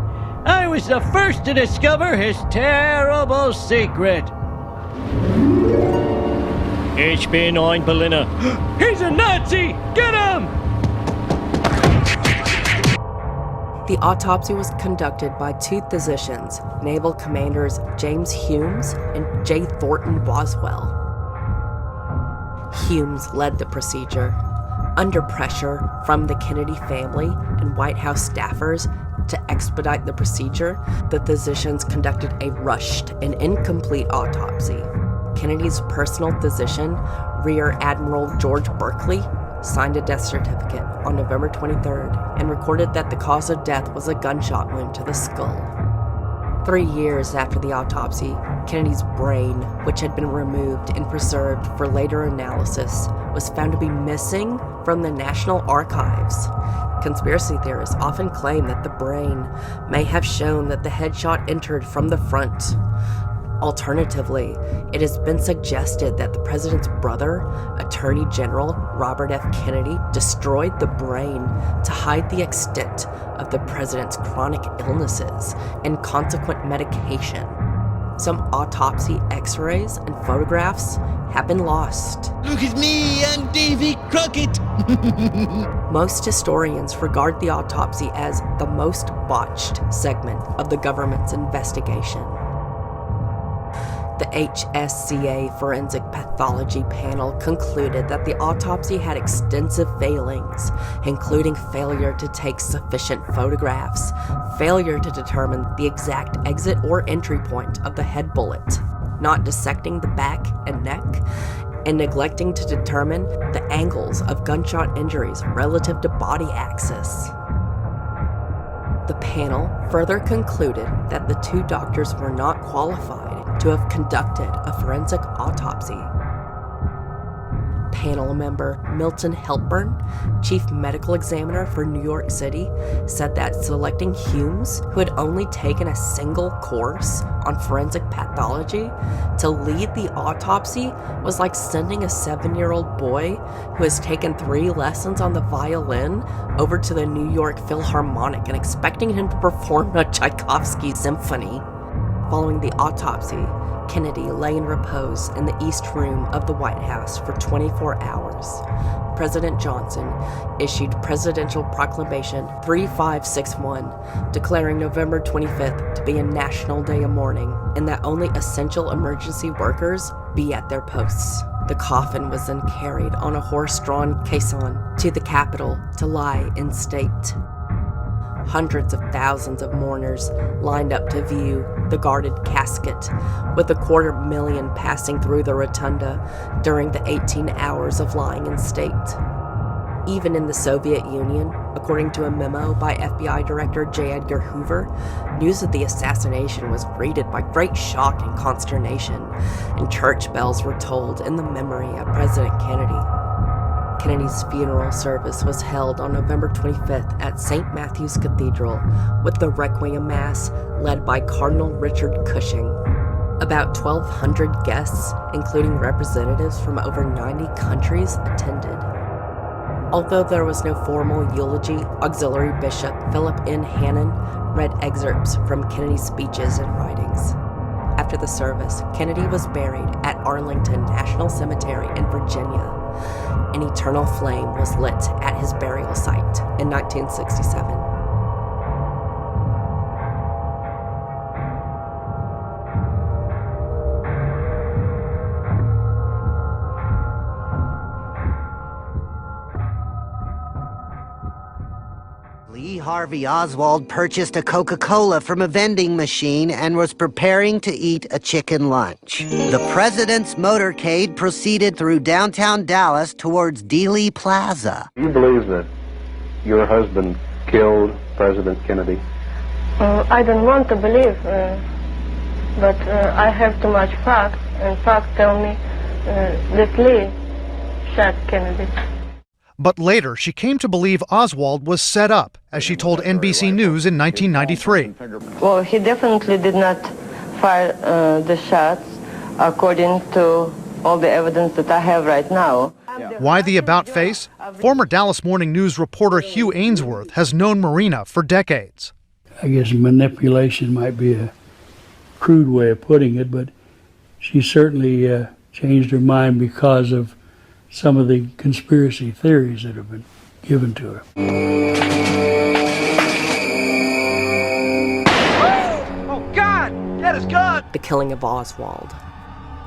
I was the first to discover his terrible secret. Ich bin ein Berliner. He's a Nazi! Get him! The autopsy was conducted by two physicians, Naval Commanders James Humes and J. Thornton Boswell. Humes led the procedure. Under pressure from the Kennedy family and White House staffers to expedite the procedure, the physicians conducted a rushed and incomplete autopsy. Kennedy's personal physician, Rear Admiral George Berkeley, signed a death certificate on November 23rd and recorded that the cause of death was a gunshot wound to the skull. 3 years after the autopsy, Kennedy's brain, which had been removed and preserved for later analysis, was found to be missing from the National Archives. Conspiracy theorists often claim that the brain may have shown that the headshot entered from the front. Alternatively, it has been suggested that the president's brother, Attorney General Robert F. Kennedy, destroyed the brain to hide the extent of the president's chronic illnesses and consequent medication. Some autopsy x-rays and photographs have been lost. Look at me, I'm Davy Crockett. Most historians regard the autopsy as the most botched segment of the government's investigation. The HSCA Forensic Pathology Panel concluded that the autopsy had extensive failings, including failure to take sufficient photographs, failure to determine the exact exit or entry point of the head bullet, not dissecting the back and neck, and neglecting to determine the angles of gunshot injuries relative to body axis. The panel further concluded that the two doctors were not qualified to have conducted a forensic autopsy. Panel member Milton Helpern, chief medical examiner for New York City, said that selecting Humes, who had only taken a single course on forensic pathology, to lead the autopsy was like sending a 7-year-old boy who has taken 3 lessons on the violin over to the New York Philharmonic and expecting him to perform a Tchaikovsky symphony. Following the autopsy, Kennedy lay in repose in the East Room of the White House for 24 hours. President Johnson issued Presidential Proclamation 3561, declaring November 25th to be a national day of mourning and that only essential emergency workers be at their posts. The coffin was then carried on a horse-drawn caisson to the Capitol to lie in state. Hundreds of thousands of mourners lined up to view the guarded casket, with 250,000 passing through the rotunda during the 18 hours of lying in state. Even in the Soviet Union, according to a memo by FBI Director J. Edgar Hoover, news of the assassination was greeted by great shock and consternation, and church bells were tolled in the memory of President Kennedy. Kennedy's funeral service was held on November 25th at St. Matthew's Cathedral, with the Requiem Mass led by Cardinal Richard Cushing. About 1,200 guests, including representatives from over 90 countries, attended. Although there was no formal eulogy, Auxiliary Bishop Philip N. Hannon read excerpts from Kennedy's speeches and writings. After the service, Kennedy was buried at Arlington National Cemetery in Virginia. An eternal flame was lit at his burial site in 1967. Lee Harvey Oswald purchased a Coca-Cola from a vending machine and was preparing to eat a chicken lunch. The president's motorcade proceeded through downtown Dallas towards Dealey Plaza. Do you believe that your husband killed President Kennedy? I don't want to believe, but I have too much facts, and facts tell me that Lee shot Kennedy. But later, she came to believe Oswald was set up, as she told NBC News in 1993. Well, he definitely did not fire the shots, according to all the evidence that I have right now. Why the about-face? Former Dallas Morning News reporter Hugh Ainsworth has known Marina for decades. I guess manipulation might be a crude way of putting it, but she certainly changed her mind because of some of the conspiracy theories that have been given to her. Oh, God! Get his gun! The killing of Oswald.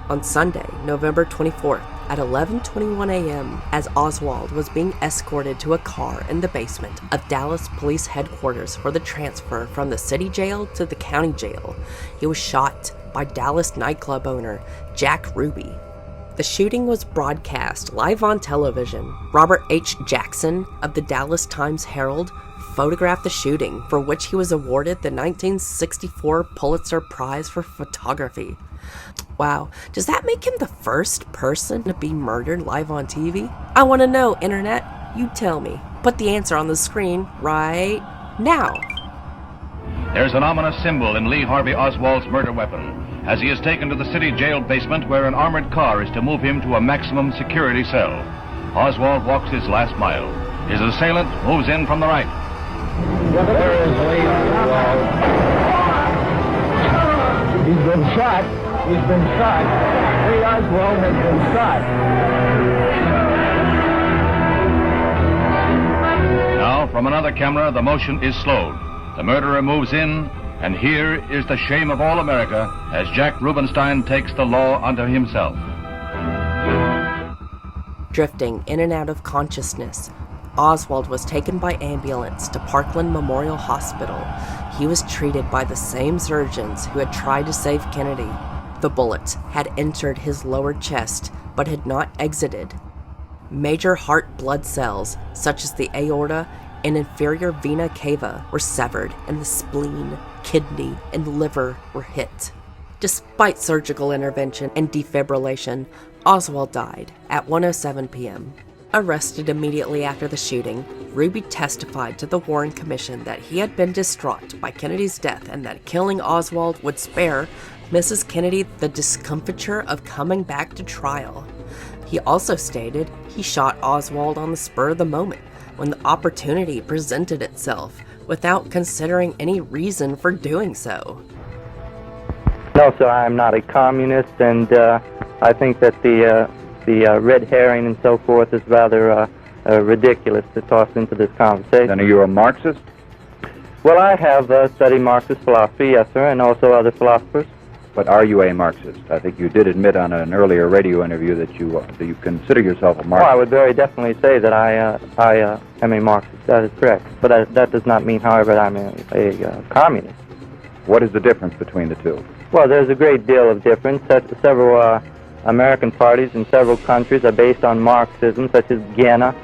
On Sunday, November 24th, at 11:21 a.m., as Oswald was being escorted to a car in the basement of Dallas Police Headquarters for the transfer from the city jail to the county jail, he was shot by Dallas nightclub owner Jack Ruby. The shooting was broadcast live on television. Robert H. Jackson of the Dallas Times-Herald photographed the shooting, for which he was awarded the 1964 Pulitzer Prize for Photography. Wow, does that make him the first person to be murdered live on TV? I want to know, Internet. You tell me. Put the answer on the screen right now. There's an ominous symbol in Lee Harvey Oswald's murder weapon as he is taken to the city jail basement where an armored car is to move him to a maximum security cell. Oswald walks his last mile. His assailant moves in from the right. There is Lee Oswald. He's been shot. He's been shot. Lee Oswald has been shot. Now, from another camera, the motion is slowed. The murderer moves in, and here is the shame of all America as Jack Rubenstein takes the law unto himself. Drifting in and out of consciousness, Oswald was taken by ambulance to Parkland Memorial Hospital. He was treated by the same surgeons who had tried to save Kennedy. The bullet had entered his lower chest, but had not exited. Major heart blood cells, such as the aorta and inferior vena cava, were severed, and the spleen, kidney, and liver were hit. Despite surgical intervention and defibrillation, Oswald died at 1:07 p.m. Arrested immediately after the shooting, Ruby testified to the Warren Commission that he had been distraught by Kennedy's death and that killing Oswald would spare Mrs. Kennedy the discomfiture of coming back to trial. He also stated he shot Oswald on the spur of the moment when the opportunity presented itself, without considering any reason for doing so. No, sir, I'm not a communist, and I think that the red herring and so forth is rather ridiculous to toss into this conversation. Then are you a Marxist? Well, I have studied Marxist philosophy, yes, sir, and also other philosophers. But are you a Marxist? I think you did admit on an earlier radio interview that you consider yourself a Marxist. Oh, I would very definitely say that I am a Marxist. That is correct. But that does not mean, however, that I'm a communist. What is the difference between the two? Well, there's a great deal of difference. Several American parties in several countries are based on Marxism, such as Ghana.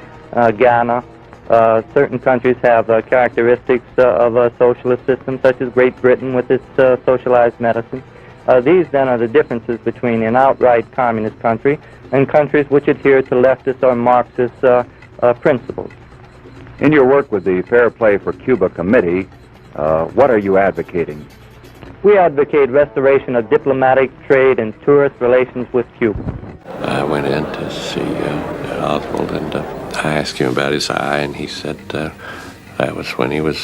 Certain countries have characteristics of a socialist system, such as Great Britain with its socialized medicine. These, then, are the differences between an outright communist country and countries which adhere to leftist or Marxist principles. In your work with the Fair Play for Cuba Committee, what are you advocating? We advocate restoration of diplomatic, trade, and tourist relations with Cuba. I went in to see Oswald, and I asked him about his eye, and he said that was when he was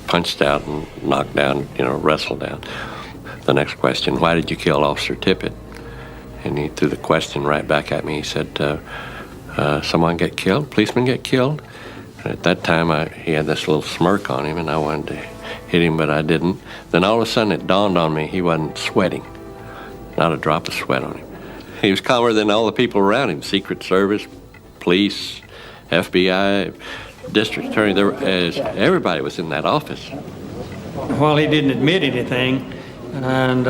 punched out and knocked down, wrestled down. The next question, why did you kill Officer Tippit? And he threw the question right back at me. He said, someone get killed? Policeman get killed? And at that time, he had this little smirk on him, and I wanted to hit him, but I didn't. Then all of a sudden, it dawned on me he wasn't sweating. Not a drop of sweat on him. He was calmer than all the people around him, Secret Service, police, FBI, district attorney, everybody was in that office. While he didn't admit anything and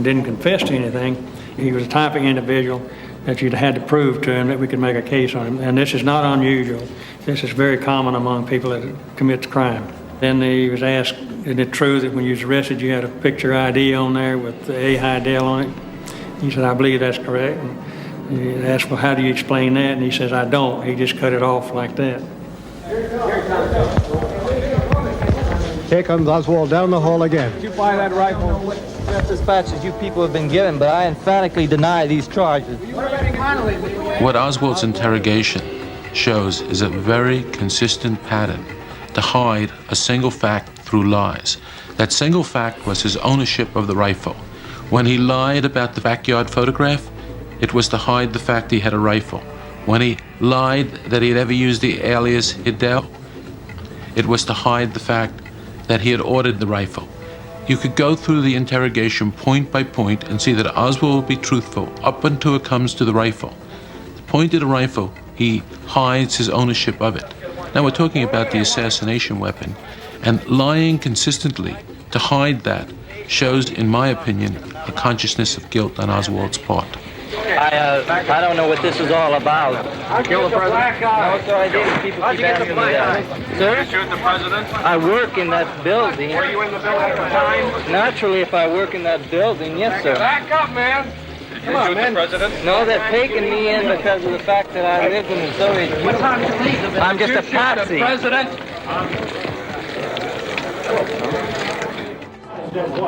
didn't confess to anything, he was a type of individual that you'd had to prove to him that we could make a case on him. And this is not unusual. This is very common among people that commit crime. Then he was asked, is it true that when you was arrested you had a picture ID on there with the A. Heidel on it? He said, I believe that's correct. And he asked, well, how do you explain that? And he says, I don't. He just cut it off like that. Here comes Oswald down the hall again. Did you buy that rifle? Just dispatches you people have been given, but I emphatically deny these charges. What Oswald's interrogation shows is a very consistent pattern to hide a single fact through lies. That single fact was his ownership of the rifle. When he lied about the backyard photograph, it was to hide the fact he had a rifle. When he lied that he had ever used the alias Hidel, it was to hide the fact that he had ordered the rifle. You could go through the interrogation point by point and see that Oswald will be truthful up until it comes to the rifle. The point of the rifle, he hides his ownership of it. Now we're talking about the assassination weapon, and lying consistently to hide that shows, in my opinion, a consciousness of guilt on Oswald's part. I don't know what this is all about. Kill the president? No, sir, I didn't. People keep asking me that. Sir? Did you shoot the president? I work in that building. Were you in the building at the time? Naturally, if I work in that building, yes, sir. Back up, man. Did you shoot the president? No, they're taking me in because of the fact that I lived in the Soviet Union. I'm just a patsy.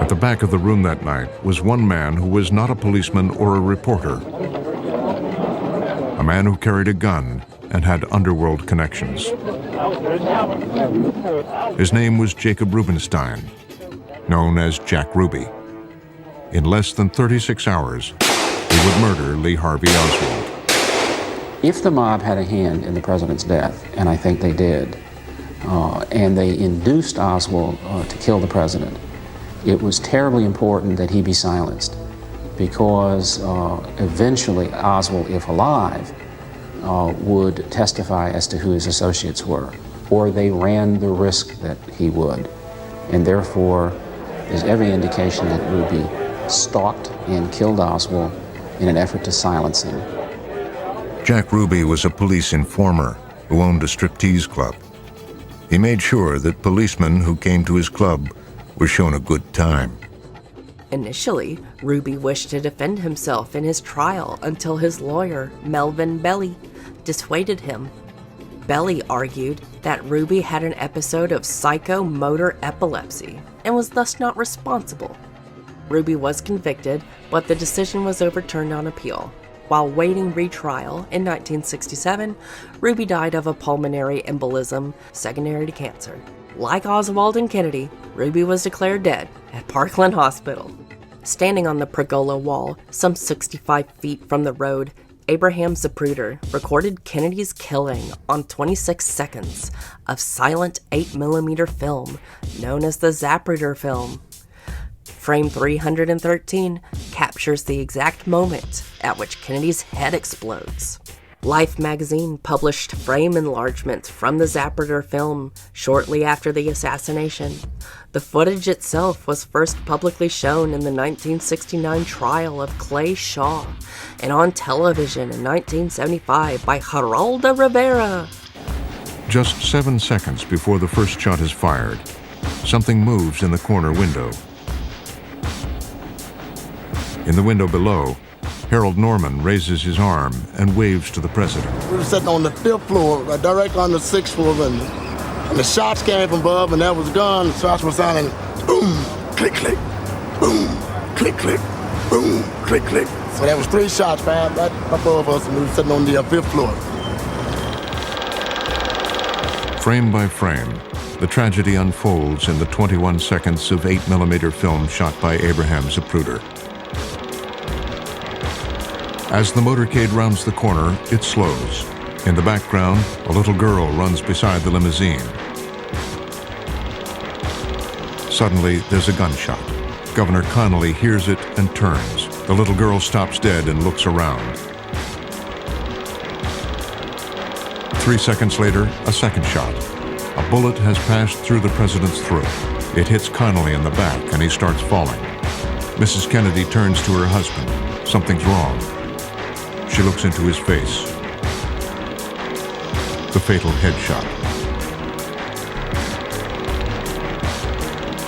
At the back of the room that night was one man who was not a policeman or a reporter. A man who carried a gun and had underworld connections. His name was Jacob Rubenstein, known as Jack Ruby. In less than 36 hours, he would murder Lee Harvey Oswald. If the mob had a hand in the president's death, and I think they did, and they induced Oswald to kill the president, it was terribly important that he be silenced, because eventually Oswald, if alive, would testify as to who his associates were, or they ran the risk that he would. And therefore, there's every indication that Ruby stalked and killed Oswald in an effort to silence him. Jack Ruby was a police informer who owned a striptease club. He made sure that policemen who came to his club were shown a good time. Initially, Ruby wished to defend himself in his trial until his lawyer, Melvin Belly, dissuaded him. Belly argued that Ruby had an episode of psychomotor epilepsy and was thus not responsible. Ruby was convicted, but the decision was overturned on appeal. While waiting retrial in 1967, Ruby died of a pulmonary embolism secondary to cancer. Like Oswald and Kennedy, Ruby was declared dead at Parkland Hospital. Standing on the pergola wall, some 65 feet from the road, Abraham Zapruder recorded Kennedy's killing on 26 seconds of silent 8mm film known as the Zapruder film. Frame 313 captures the exact moment at which Kennedy's head explodes. Life magazine published frame enlargements from the Zapruder film shortly after the assassination. The footage itself was first publicly shown in the 1969 trial of Clay Shaw and on television in 1975 by Geraldo Rivera. Just 7 seconds before the first shot is fired, something moves in the corner window. In the window below, Harold Norman raises his arm and waves to the president. We were sitting on the 5th floor, directly on the 6th floor, and the shots came from above, and that was gun. The shots were sounding boom, click, click, boom, click, click, boom, click, click. So there was 3 shots fired right above us, and we were sitting on the 5th floor. Frame by frame, the tragedy unfolds in the 21 seconds of 8mm film shot by Abraham Zapruder. As the motorcade rounds the corner, it slows. In the background, a little girl runs beside the limousine. Suddenly, there's a gunshot. Governor Connolly hears it and turns. The little girl stops dead and looks around. 3 seconds later, a second shot. A bullet has passed through the president's throat. It hits Connally in the back, and he starts falling. Mrs. Kennedy turns to her husband. Something's wrong. She looks into his face. The fatal headshot.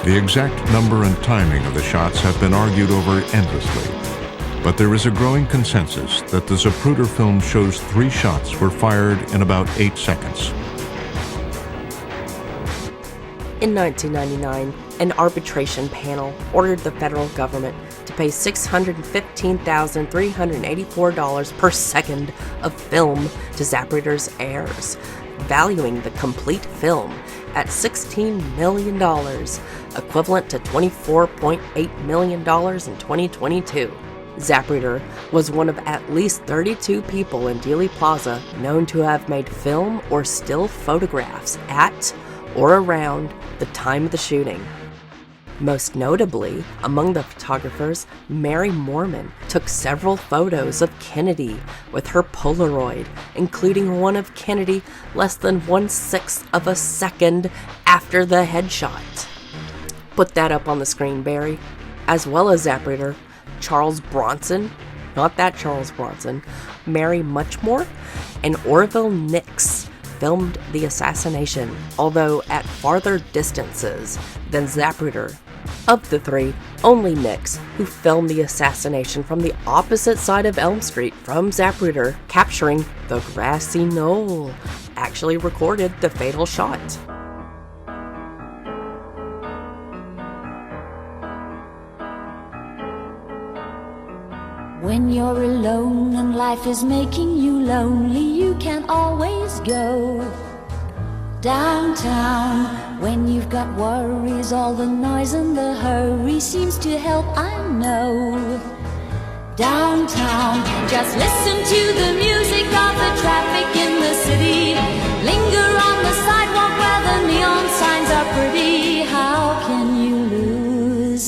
The exact number and timing of the shots have been argued over endlessly, but there is a growing consensus that the Zapruder film shows 3 shots were fired in about 8 seconds. In 1999, an arbitration panel ordered the federal government to pay $615,384 per second of film to Zapruder's heirs, valuing the complete film at $16 million, equivalent to $24.8 million in 2022. Zapruder was one of at least 32 people in Dealey Plaza known to have made film or still photographs at or around the time of the shooting. Most notably, among the photographers, Mary Moorman took several photos of Kennedy with her Polaroid, including one of Kennedy less than 1/6 of a second after the headshot. Put that up on the screen, Barry. As well as Zapruder, Charles Bronson, not that Charles Bronson, Mary Muchmore, and Orville Nix filmed the assassination, although at farther distances than Zapruder. Of the 3, only Nix, who filmed the assassination from the opposite side of Elm Street from Zapruder, capturing the grassy knoll, actually recorded the fatal shot. When you're alone and life is making you lonely, you can always go downtown. When you've got worries, all the noise and the hurry seems to help, I know. Downtown, just listen to the music of the traffic in the city. Linger on the sidewalk where the neon signs are pretty. How can you lose?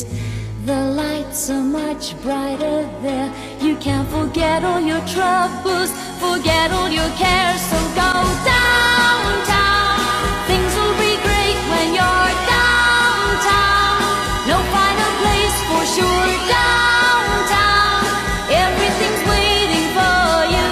The lights are much brighter there. You can't forget all your troubles, forget all your cares, so go downtown. Things will be great when you're downtown. No finer place for sure, downtown. Everything's waiting for you.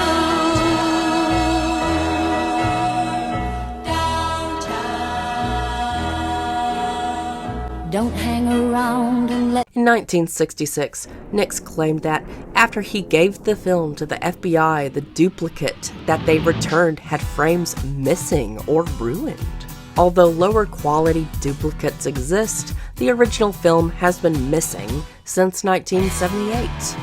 Downtown. Don't hang around and let. In 1966, Nix claimed that after he gave the film to the FBI, the duplicate that they returned had frames missing or ruined. Although lower quality duplicates exist, the original film has been missing since 1978.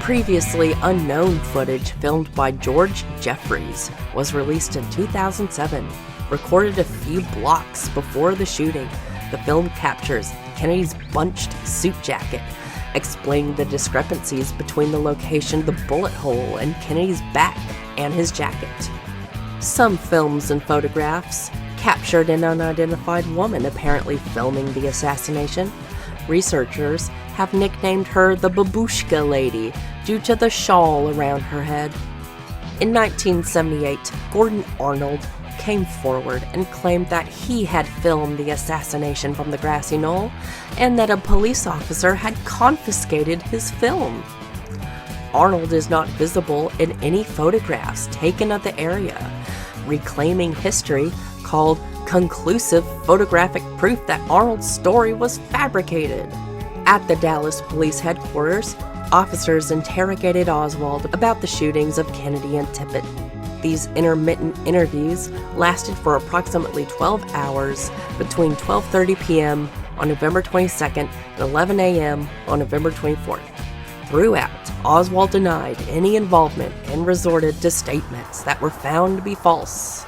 Previously unknown footage filmed by George Jeffries was released in 2007, recorded a few blocks before the shooting. The film captures Kennedy's bunched suit jacket, explaining the discrepancies between the location of the bullet hole in Kennedy's back and his jacket. Some films and photographs captured an unidentified woman apparently filming the assassination. Researchers have nicknamed her the Babushka Lady due to the shawl around her head. In 1978, Gordon Arnold came forward and claimed that he had filmed the assassination from the grassy knoll and that a police officer had confiscated his film. Arnold is not visible in any photographs taken of the area, reclaiming history called conclusive photographic proof that Arnold's story was fabricated. At the Dallas Police Headquarters, officers interrogated Oswald about the shootings of Kennedy and Tippit. These intermittent interviews lasted for approximately 12 hours between 12:30 p.m. on November 22nd and 11 a.m. on November 24th. Throughout, Oswald denied any involvement and resorted to statements that were found to be false.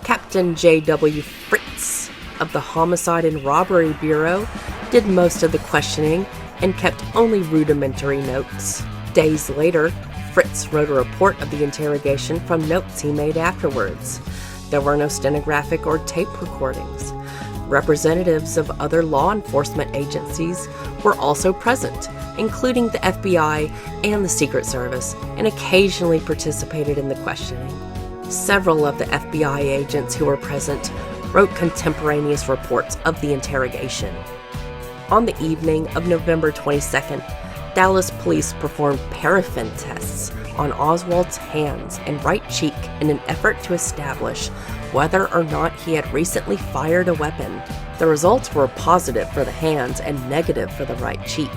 Captain J.W. Fritz of the Homicide and Robbery Bureau did most of the questioning and kept only rudimentary notes. Days later, Fritz wrote a report of the interrogation from notes he made afterwards. There were no stenographic or tape recordings. Representatives of other law enforcement agencies were also present, including the FBI and the Secret Service, and occasionally participated in the questioning. Several of the FBI agents who were present wrote contemporaneous reports of the interrogation. On the evening of November 22nd, Dallas police performed paraffin tests on Oswald's hands and right cheek in an effort to establish whether or not he had recently fired a weapon. The results were positive for the hands and negative for the right cheek.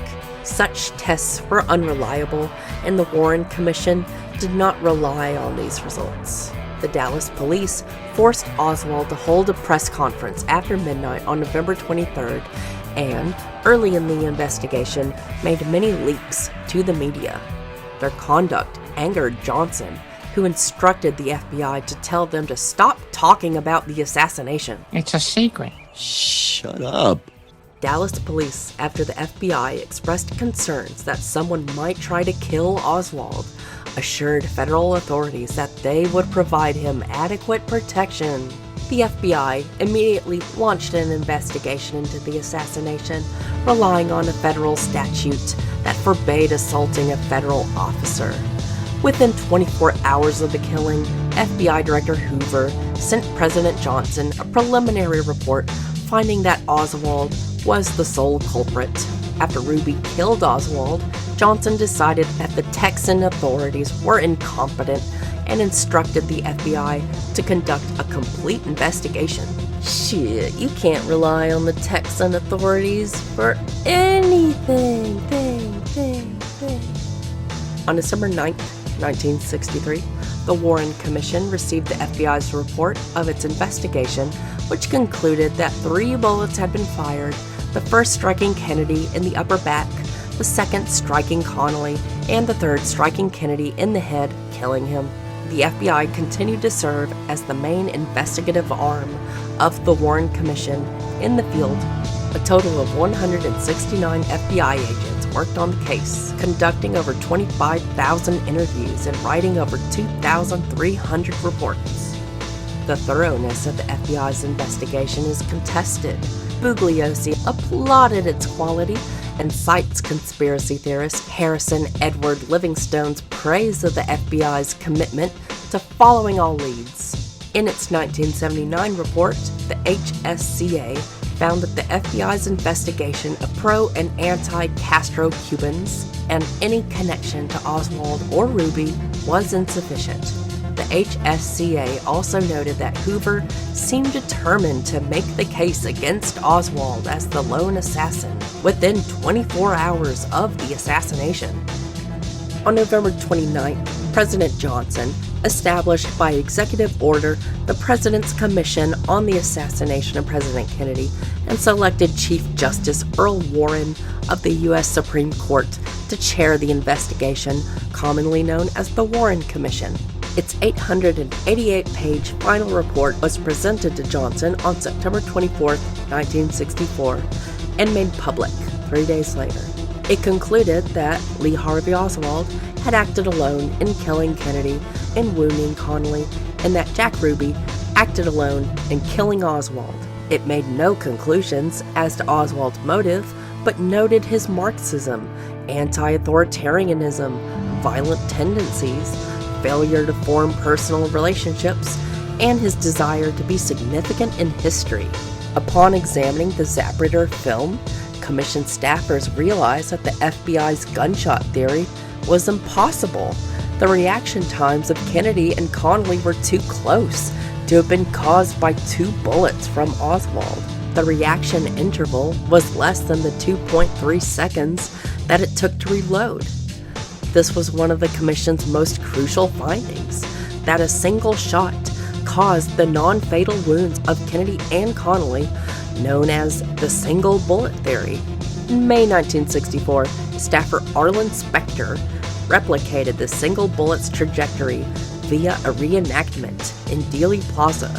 Such tests were unreliable, and the Warren Commission did not rely on these results. The Dallas police forced Oswald to hold a press conference after midnight on November 23rd and, early in the investigation, made many leaks to the media. Their conduct angered Johnson, who instructed the FBI to tell them to stop talking about the assassination. It's a secret. Shut up. Dallas police, after the FBI expressed concerns that someone might try to kill Oswald, assured federal authorities that they would provide him adequate protection. The FBI immediately launched an investigation into the assassination, relying on a federal statute that forbade assaulting a federal officer. Within 24 hours of the killing, FBI Director Hoover sent President Johnson a preliminary report finding that Oswald was the sole culprit. After Ruby killed Oswald, Johnson decided that the Texan authorities were incompetent and instructed the FBI to conduct a complete investigation. Shit, you can't rely on the Texan authorities for anything. On December 9th, 1963, the Warren Commission received the FBI's report of its investigation, which concluded that 3 bullets had been fired, the first striking Kennedy in the upper back, the second striking Connally, and the third striking Kennedy in the head, killing him. The FBI continued to serve as the main investigative arm of the Warren Commission in the field. A total of 169 FBI agents worked on the case, conducting over 25,000 interviews and writing over 2,300 reports. The thoroughness of the FBI's investigation is contested. Bugliosi applauded its quality and cites conspiracy theorist Harrison Edward Livingstone's praise of the FBI's commitment to following all leads. In its 1979 report, the HSCA found that the FBI's investigation of pro- and anti-Castro Cubans and any connection to Oswald or Ruby was insufficient. The HSCA also noted that Hoover seemed determined to make the case against Oswald as the lone assassin within 24 hours of the assassination. On November 29th, President Johnson established by executive order the President's Commission on the Assassination of President Kennedy and selected Chief Justice Earl Warren of the U.S. Supreme Court to chair the investigation, commonly known as the Warren Commission. Its 888-page final report was presented to Johnson on September 24, 1964, and made public 3 days later. It concluded that Lee Harvey Oswald had acted alone in killing Kennedy and wounding Connally, and that Jack Ruby acted alone in killing Oswald. It made no conclusions as to Oswald's motive, but noted his Marxism, anti-authoritarianism, violent tendencies, failure to form personal relationships, and his desire to be significant in history. Upon examining the Zapruder film, Commission staffers realized that the FBI's gunshot theory was impossible. The reaction times of Kennedy and Connally were too close to have been caused by 2 bullets from Oswald. The reaction interval was less than the 2.3 seconds that it took to reload. This was one of the Commission's most crucial findings, that a single shot caused the non-fatal wounds of Kennedy and Connally, known as the single bullet theory. In May 1964, staffer Arlen Specter replicated the single bullet's trajectory via a reenactment in Dealey Plaza.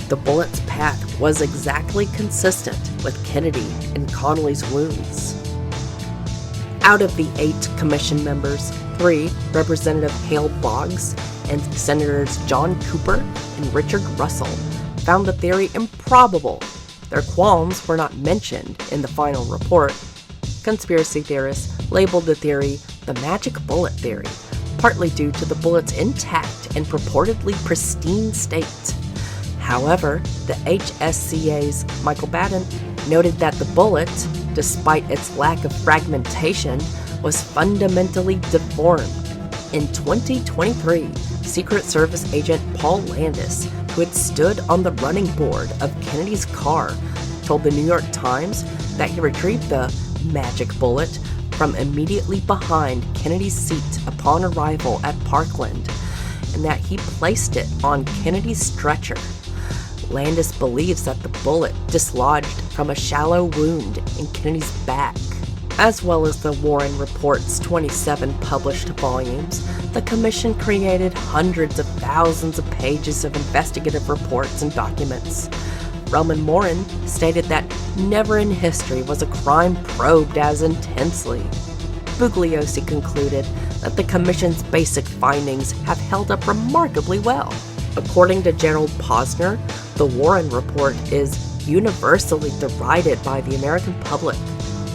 The bullet's path was exactly consistent with Kennedy and Connally's wounds. Out of the 8 commission members, 3, Representative Hale Boggs and Senators John Cooper and Richard Russell, found the theory improbable. Their qualms were not mentioned in the final report. Conspiracy theorists labeled the theory the magic bullet theory, partly due to the bullet's intact and purportedly pristine state. However, the HSCA's Michael Batten noted that the bullet, despite its lack of fragmentation, was fundamentally deformed. In 2023, Secret Service agent Paul Landis, who had stood on the running board of Kennedy's car, told the New York Times that he retrieved the magic bullet from immediately behind Kennedy's seat upon arrival at Parkland, and that he placed it on Kennedy's stretcher. Landis believes that the bullet dislodged from a shallow wound in Kennedy's back. As well as the Warren Report's 27 published volumes, the Commission created hundreds of thousands of pages of investigative reports and documents. Roman Morin stated that never in history was a crime probed as intensely. Bugliosi concluded that the Commission's basic findings have held up remarkably well. According to Gerald Posner, the Warren Report is universally derided by the American public.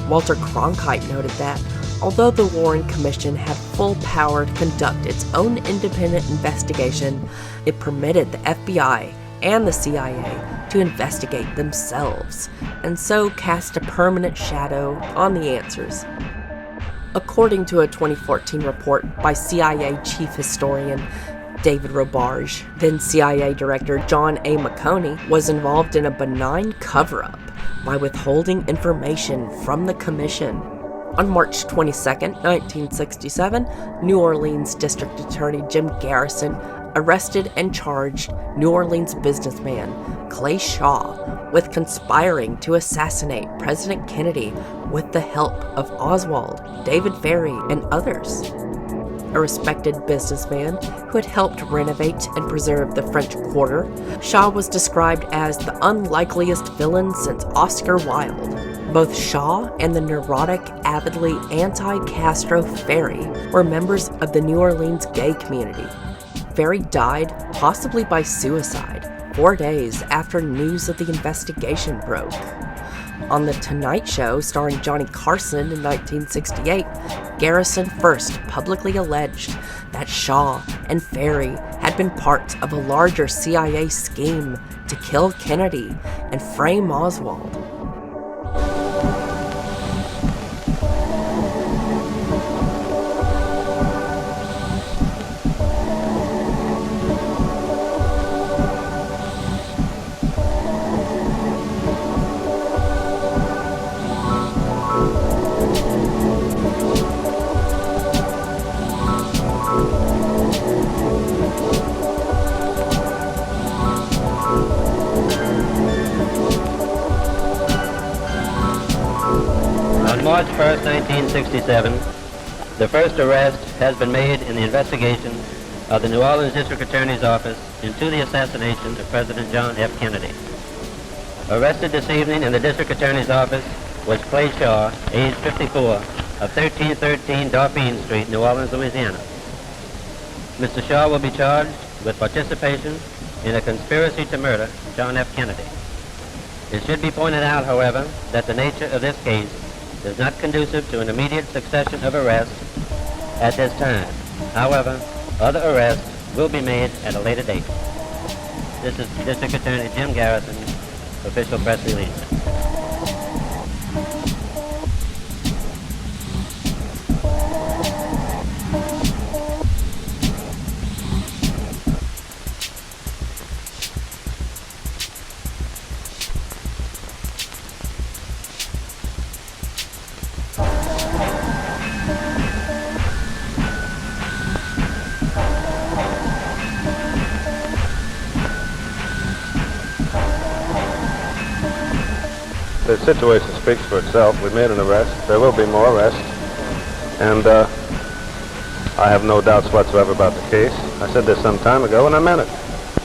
Walter Cronkite noted that, although the Warren Commission had full power to conduct its own independent investigation, it permitted the FBI and the CIA to investigate themselves, and so cast a permanent shadow on the answers. According to a 2014 report by CIA Chief Historian David Robarge, then CIA Director John A. McConey was involved in a benign cover-up by withholding information from the Commission. On March 22, 1967, New Orleans District Attorney Jim Garrison arrested and charged New Orleans businessman Clay Shaw with conspiring to assassinate President Kennedy with the help of Oswald, David Ferry, and others. A respected businessman who had helped renovate and preserve the French Quarter, Shaw was described as the unlikeliest villain since Oscar Wilde. Both Shaw and the neurotic, avidly anti-Castro Ferry were members of the New Orleans gay community. Ferry died, possibly by suicide, 4 days after news of the investigation broke. On The Tonight Show, starring Johnny Carson in 1968, Garrison first publicly alleged that Shaw and Ferry had been part of a larger CIA scheme to kill Kennedy and frame Oswald. March 1st, 1967, the first arrest has been made in the investigation of the New Orleans District Attorney's Office into the assassination of President John F. Kennedy. Arrested this evening in the District Attorney's Office was Clay Shaw, age 54, of 1313 Dauphine Street, New Orleans, Louisiana. Mr. Shaw will be charged with participation in a conspiracy to murder John F. Kennedy. It should be pointed out, however, that the nature of this case is not conducive to an immediate succession of arrests at this time. However, other arrests will be made at a later date. This is District Attorney Jim Garrison, official press release. The situation speaks for itself. We made an arrest. There will be more arrests. And I have no doubts whatsoever about the case. I said this some time ago, and I meant it.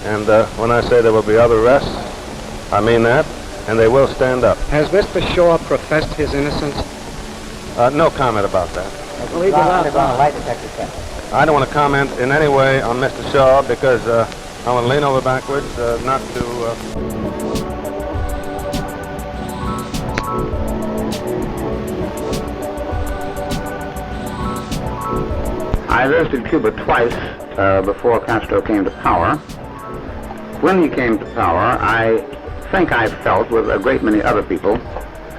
And when I say there will be other arrests, I mean that, and they will stand up. Has Mr. Shaw professed his innocence? No comment about that. I believe you're on a lie detector test. I don't want to comment in any way on Mr. Shaw because I want to lean over backwards, not to... I visited Cuba twice before Castro came to power. When he came to power, I think I felt, with a great many other people,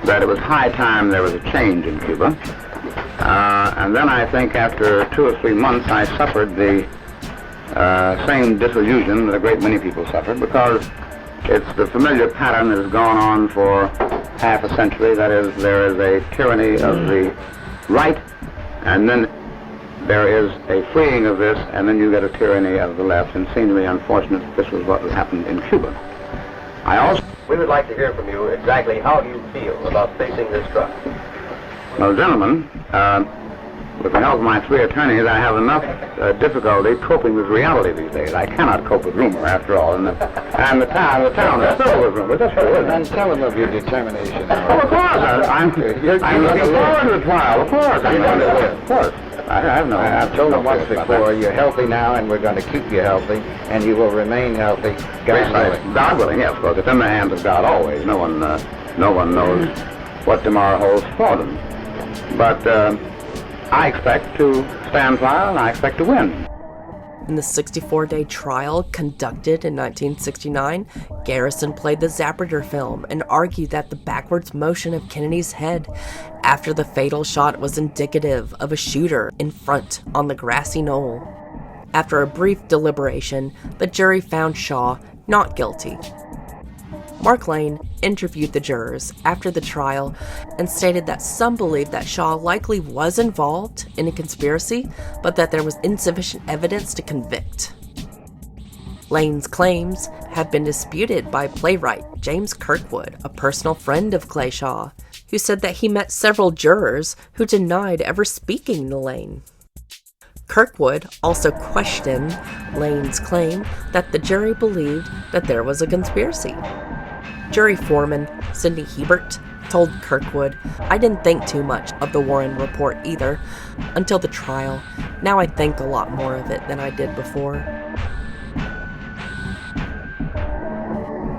that it was high time there was a change in Cuba. And then I think after 2 or 3 months, I suffered the same disillusion that a great many people suffered, because it's the familiar pattern that has gone on for half a century. That is, there is a tyranny of the right, and then there is a freeing of this, and then you get a tyranny of the left. And it seemed to me unfortunate that this was what happened in Cuba. We would like to hear from you exactly how you feel about facing this trial. Well, gentlemen, with the help of my 3 attorneys, I have enough difficulty coping with reality these days. I cannot cope with rumor, after all, and the town is filled with rumor. That's true. And tell them of your determination. Oh, of course. I'm looking forward to the trial. Of course. I'm going to win. Of course. I've told them once before, you're healthy now, and we're going to keep you healthy, and you will remain healthy. God willing. God willing, yes, because it's in the hands of God always. No one knows what tomorrow holds for them. But I expect to stand trial, and I expect to win. In the 64-day trial conducted in 1969, Garrison played the Zapruder film and argued that the backwards motion of Kennedy's head after the fatal shot was indicative of a shooter in front on the grassy knoll. After a brief deliberation, the jury found Shaw not guilty. Mark Lane interviewed the jurors after the trial and stated that some believed that Shaw likely was involved in a conspiracy, but that there was insufficient evidence to convict. Lane's claims have been disputed by playwright James Kirkwood, a personal friend of Clay Shaw, who said that he met several jurors who denied ever speaking to Lane. Kirkwood also questioned Lane's claim that the jury believed that there was a conspiracy. Jury foreman Sidney Hebert told Kirkwood, "I didn't think too much of the Warren report either until the trial. Now I think a lot more of it than I did before."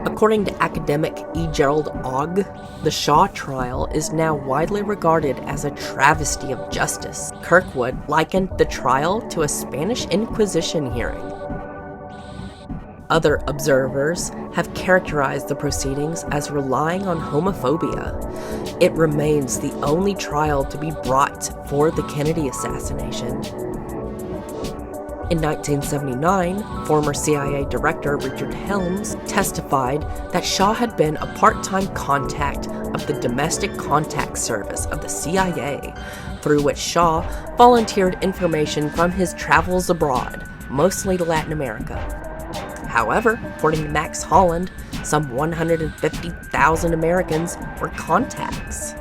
According to academic E. Gerald Ogg, the Shaw trial is now widely regarded as a travesty of justice. Kirkwood likened the trial to a Spanish Inquisition hearing. Other observers have characterized the proceedings as relying on homophobia. It remains the only trial to be brought for the Kennedy assassination. In 1979, former CIA Director Richard Helms testified that Shaw had been a part-time contact of the Domestic Contact Service of the CIA, through which Shaw volunteered information from his travels abroad, mostly to Latin America. However, according to Max Holland, some 150,000 Americans were contacts.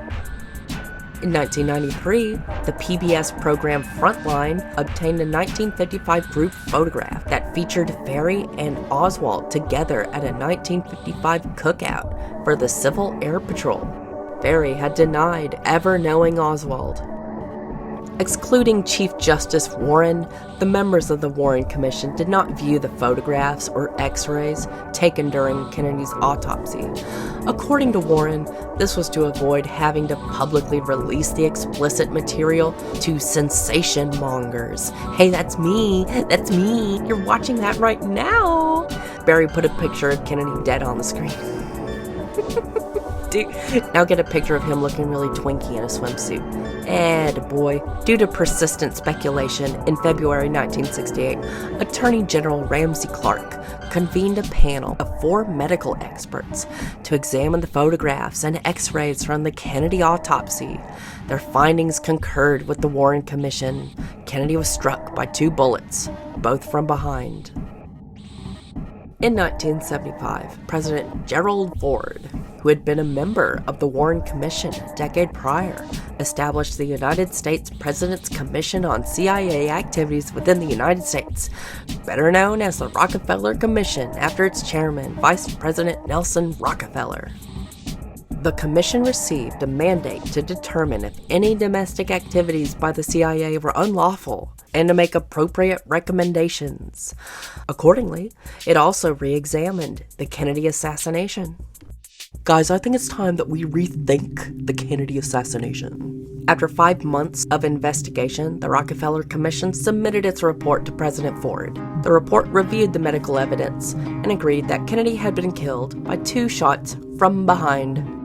In 1993, the PBS program Frontline obtained a 1955 group photograph that featured Ferry and Oswald together at a 1955 cookout for the Civil Air Patrol. Ferry had denied ever knowing Oswald. Excluding Chief Justice Warren, the members of the Warren Commission did not view the photographs or x-rays taken during Kennedy's autopsy. According to Warren, this was to avoid having to publicly release the explicit material to sensation mongers. Hey, that's me, you're watching that right now. Barry put a picture of Kennedy dead on the screen. Now get a picture of him looking really twinky in a swimsuit. Boy. Due to persistent speculation, in February 1968, Attorney General Ramsey Clark convened a panel of 4 medical experts to examine the photographs and x-rays from the Kennedy autopsy. Their findings concurred with the Warren Commission. Kennedy was struck by 2 bullets, both from behind. In 1975, President Gerald Ford, who had been a member of the Warren Commission a decade prior, established the United States President's Commission on CIA Activities within the United States, better known as the Rockefeller Commission after its chairman, Vice President Nelson Rockefeller. The commission received a mandate to determine if any domestic activities by the CIA were unlawful and to make appropriate recommendations. Accordingly, it also re-examined the Kennedy assassination. Guys, I think it's time that we rethink the Kennedy assassination. After 5 months of investigation, the Rockefeller Commission submitted its report to President Ford. The report reviewed the medical evidence and agreed that Kennedy had been killed by 2 shots from behind.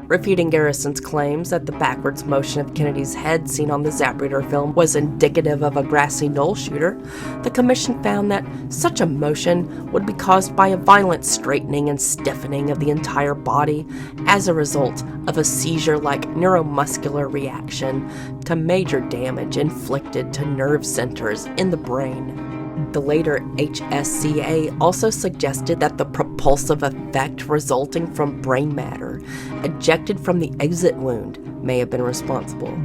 Refuting Garrison's claims that the backwards motion of Kennedy's head seen on the Zapruder film was indicative of a grassy knoll shooter, the commission found that such a motion would be caused by a violent straightening and stiffening of the entire body as a result of a seizure-like neuromuscular reaction to major damage inflicted to nerve centers in the brain. The later HSCA also suggested that the propulsive effect resulting from brain matter ejected from the exit wound may have been responsible.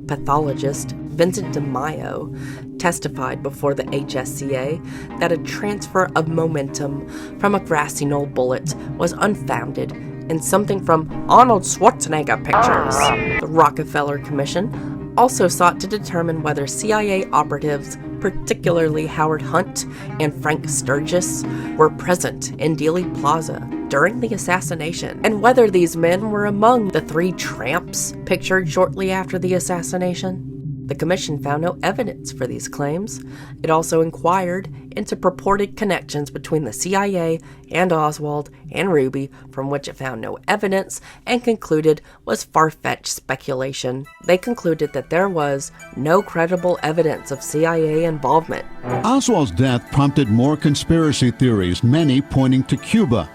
Pathologist Vincent DeMaio testified before the HSCA that a transfer of momentum from a grassy knoll bullet was unfounded and something from Arnold Schwarzenegger pictures. The Rockefeller Commission also sought to determine whether CIA operatives, particularly Howard Hunt and Frank Sturgis, were present in Dealey Plaza during the assassination, and whether these men were among the 3 tramps pictured shortly after the assassination. The commission found no evidence for these claims. It also inquired into purported connections between the CIA and Oswald and Ruby, from which it found no evidence and concluded was far-fetched speculation. They concluded that there was no credible evidence of CIA involvement. Oswald's death prompted more conspiracy theories, many pointing to Cuba.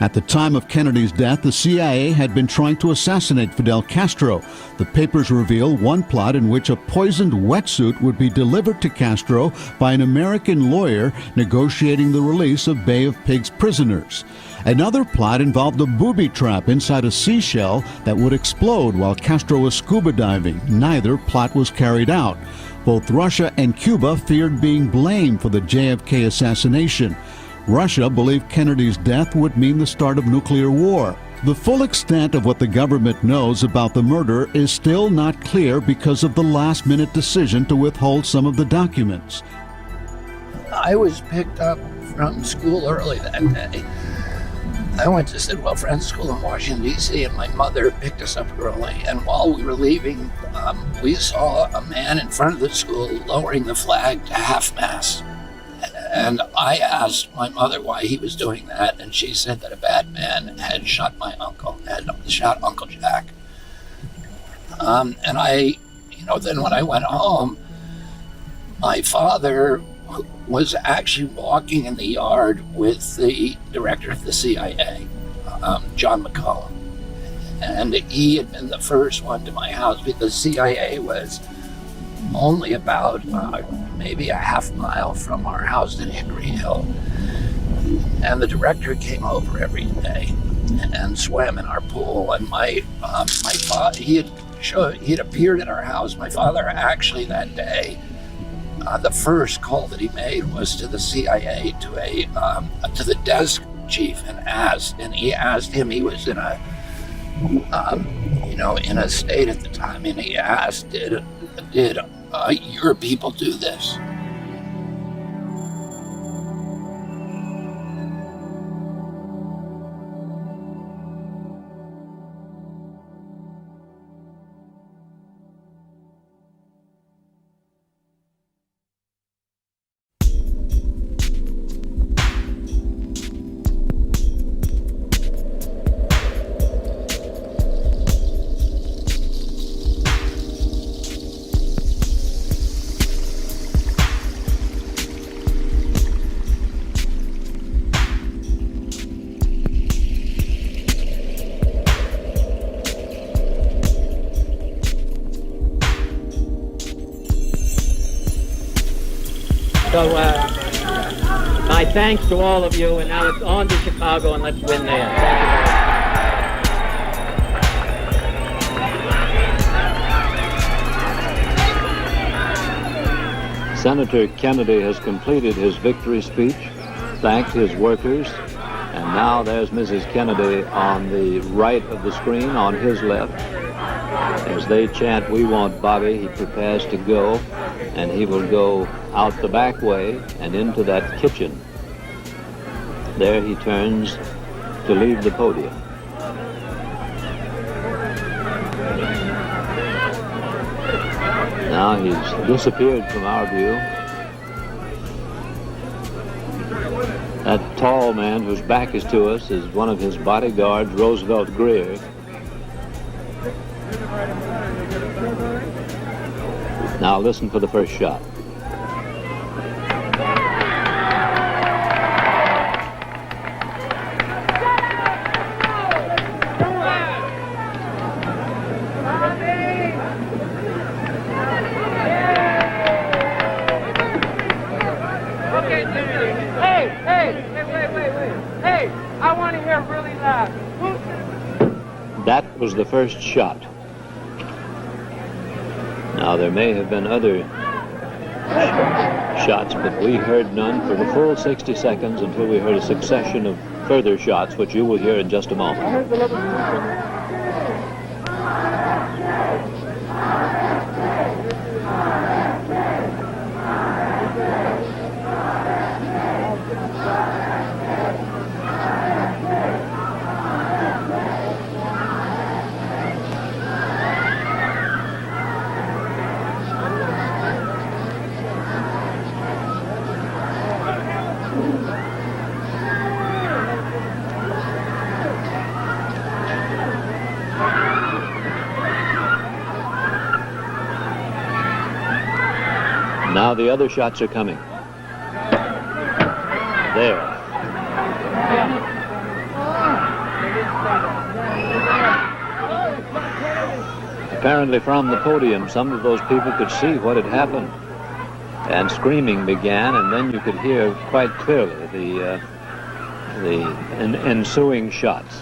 At the time of Kennedy's death, the CIA had been trying to assassinate Fidel Castro. The papers reveal one plot in which a poisoned wetsuit would be delivered to Castro by an American lawyer negotiating the release of Bay of Pigs prisoners. Another plot involved a booby trap inside a seashell that would explode while Castro was scuba diving. Neither plot was carried out. Both Russia and Cuba feared being blamed for the JFK assassination. Russia believed Kennedy's death would mean the start of nuclear war. The full extent of what the government knows about the murder is still not clear because of the last-minute decision to withhold some of the documents. I was picked up from school early that day. I went to Sidwell Friends School in Washington, D.C., and my mother picked us up early. And while we were leaving, we saw a man in front of the school lowering the flag to half-mast. And I asked my mother why he was doing that, and she said that a bad man had shot my uncle, had shot Uncle Jack. And then when I went home, my father was actually walking in the yard with the director of the CIA, John McCollum. And he had been the first one to my house because CIA was only about maybe a half mile from our house in Hickory Hill. And the director came over every day and swam in our pool. And my father, he had appeared at our house. My father actually that day, the first call that he made was to the CIA, to the desk chief, and he asked him, he was in a state at the time, and he asked, did your people do this? So, my thanks to all of you, and now let's on to Chicago and let's win there. Senator Kennedy has completed his victory speech, thanked his workers, and now there's Mrs. Kennedy on the right of the screen, on his left. As they chant, "We want Bobby," he prepares to go, and he will go out the back way and into that kitchen. There he turns to leave the podium. Now he's disappeared from our view. That tall man whose back is to us is one of his bodyguards, Roosevelt Greer. Now listen for the first shot. That was the first shot. Now, there may have been other shots, but we heard none for the full 60 seconds until we heard a succession of further shots, which you will hear in just a moment. Now the other shots are coming. There. Apparently from the podium, some of those people could see what had happened. And screaming began, and then you could hear quite clearly the ensuing shots.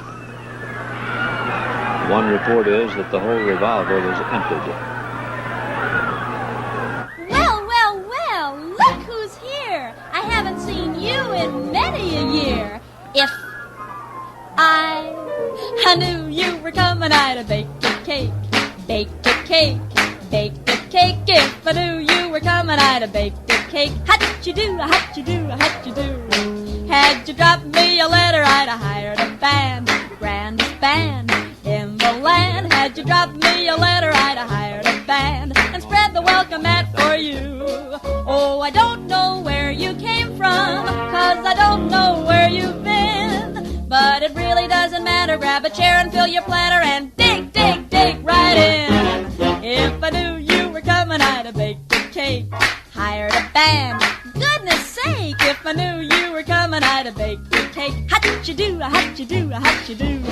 One report is that the whole revolver was emptied. If I knew you were coming, I'd have baked a cake, baked a cake, baked a cake. If I knew you were coming, I'd have baked a cake. How'd you do, how'd you do, how'd you do? Had you dropped me a letter, I'd have hired a band, grandest band in the land. Had you dropped me a letter, I'd have hired a band and spread the welcome mat for you. Oh, I don't know where you came from, 'cause I don't know where you've been, but it really doesn't matter. Grab a chair and fill your platter and dig, dig, dig right in. If I knew you were coming, I'd have baked a cake, hired a band. Goodness sake, if I knew you were coming, I'd have baked a cake. How'd you do, how'd you do, how'd you do?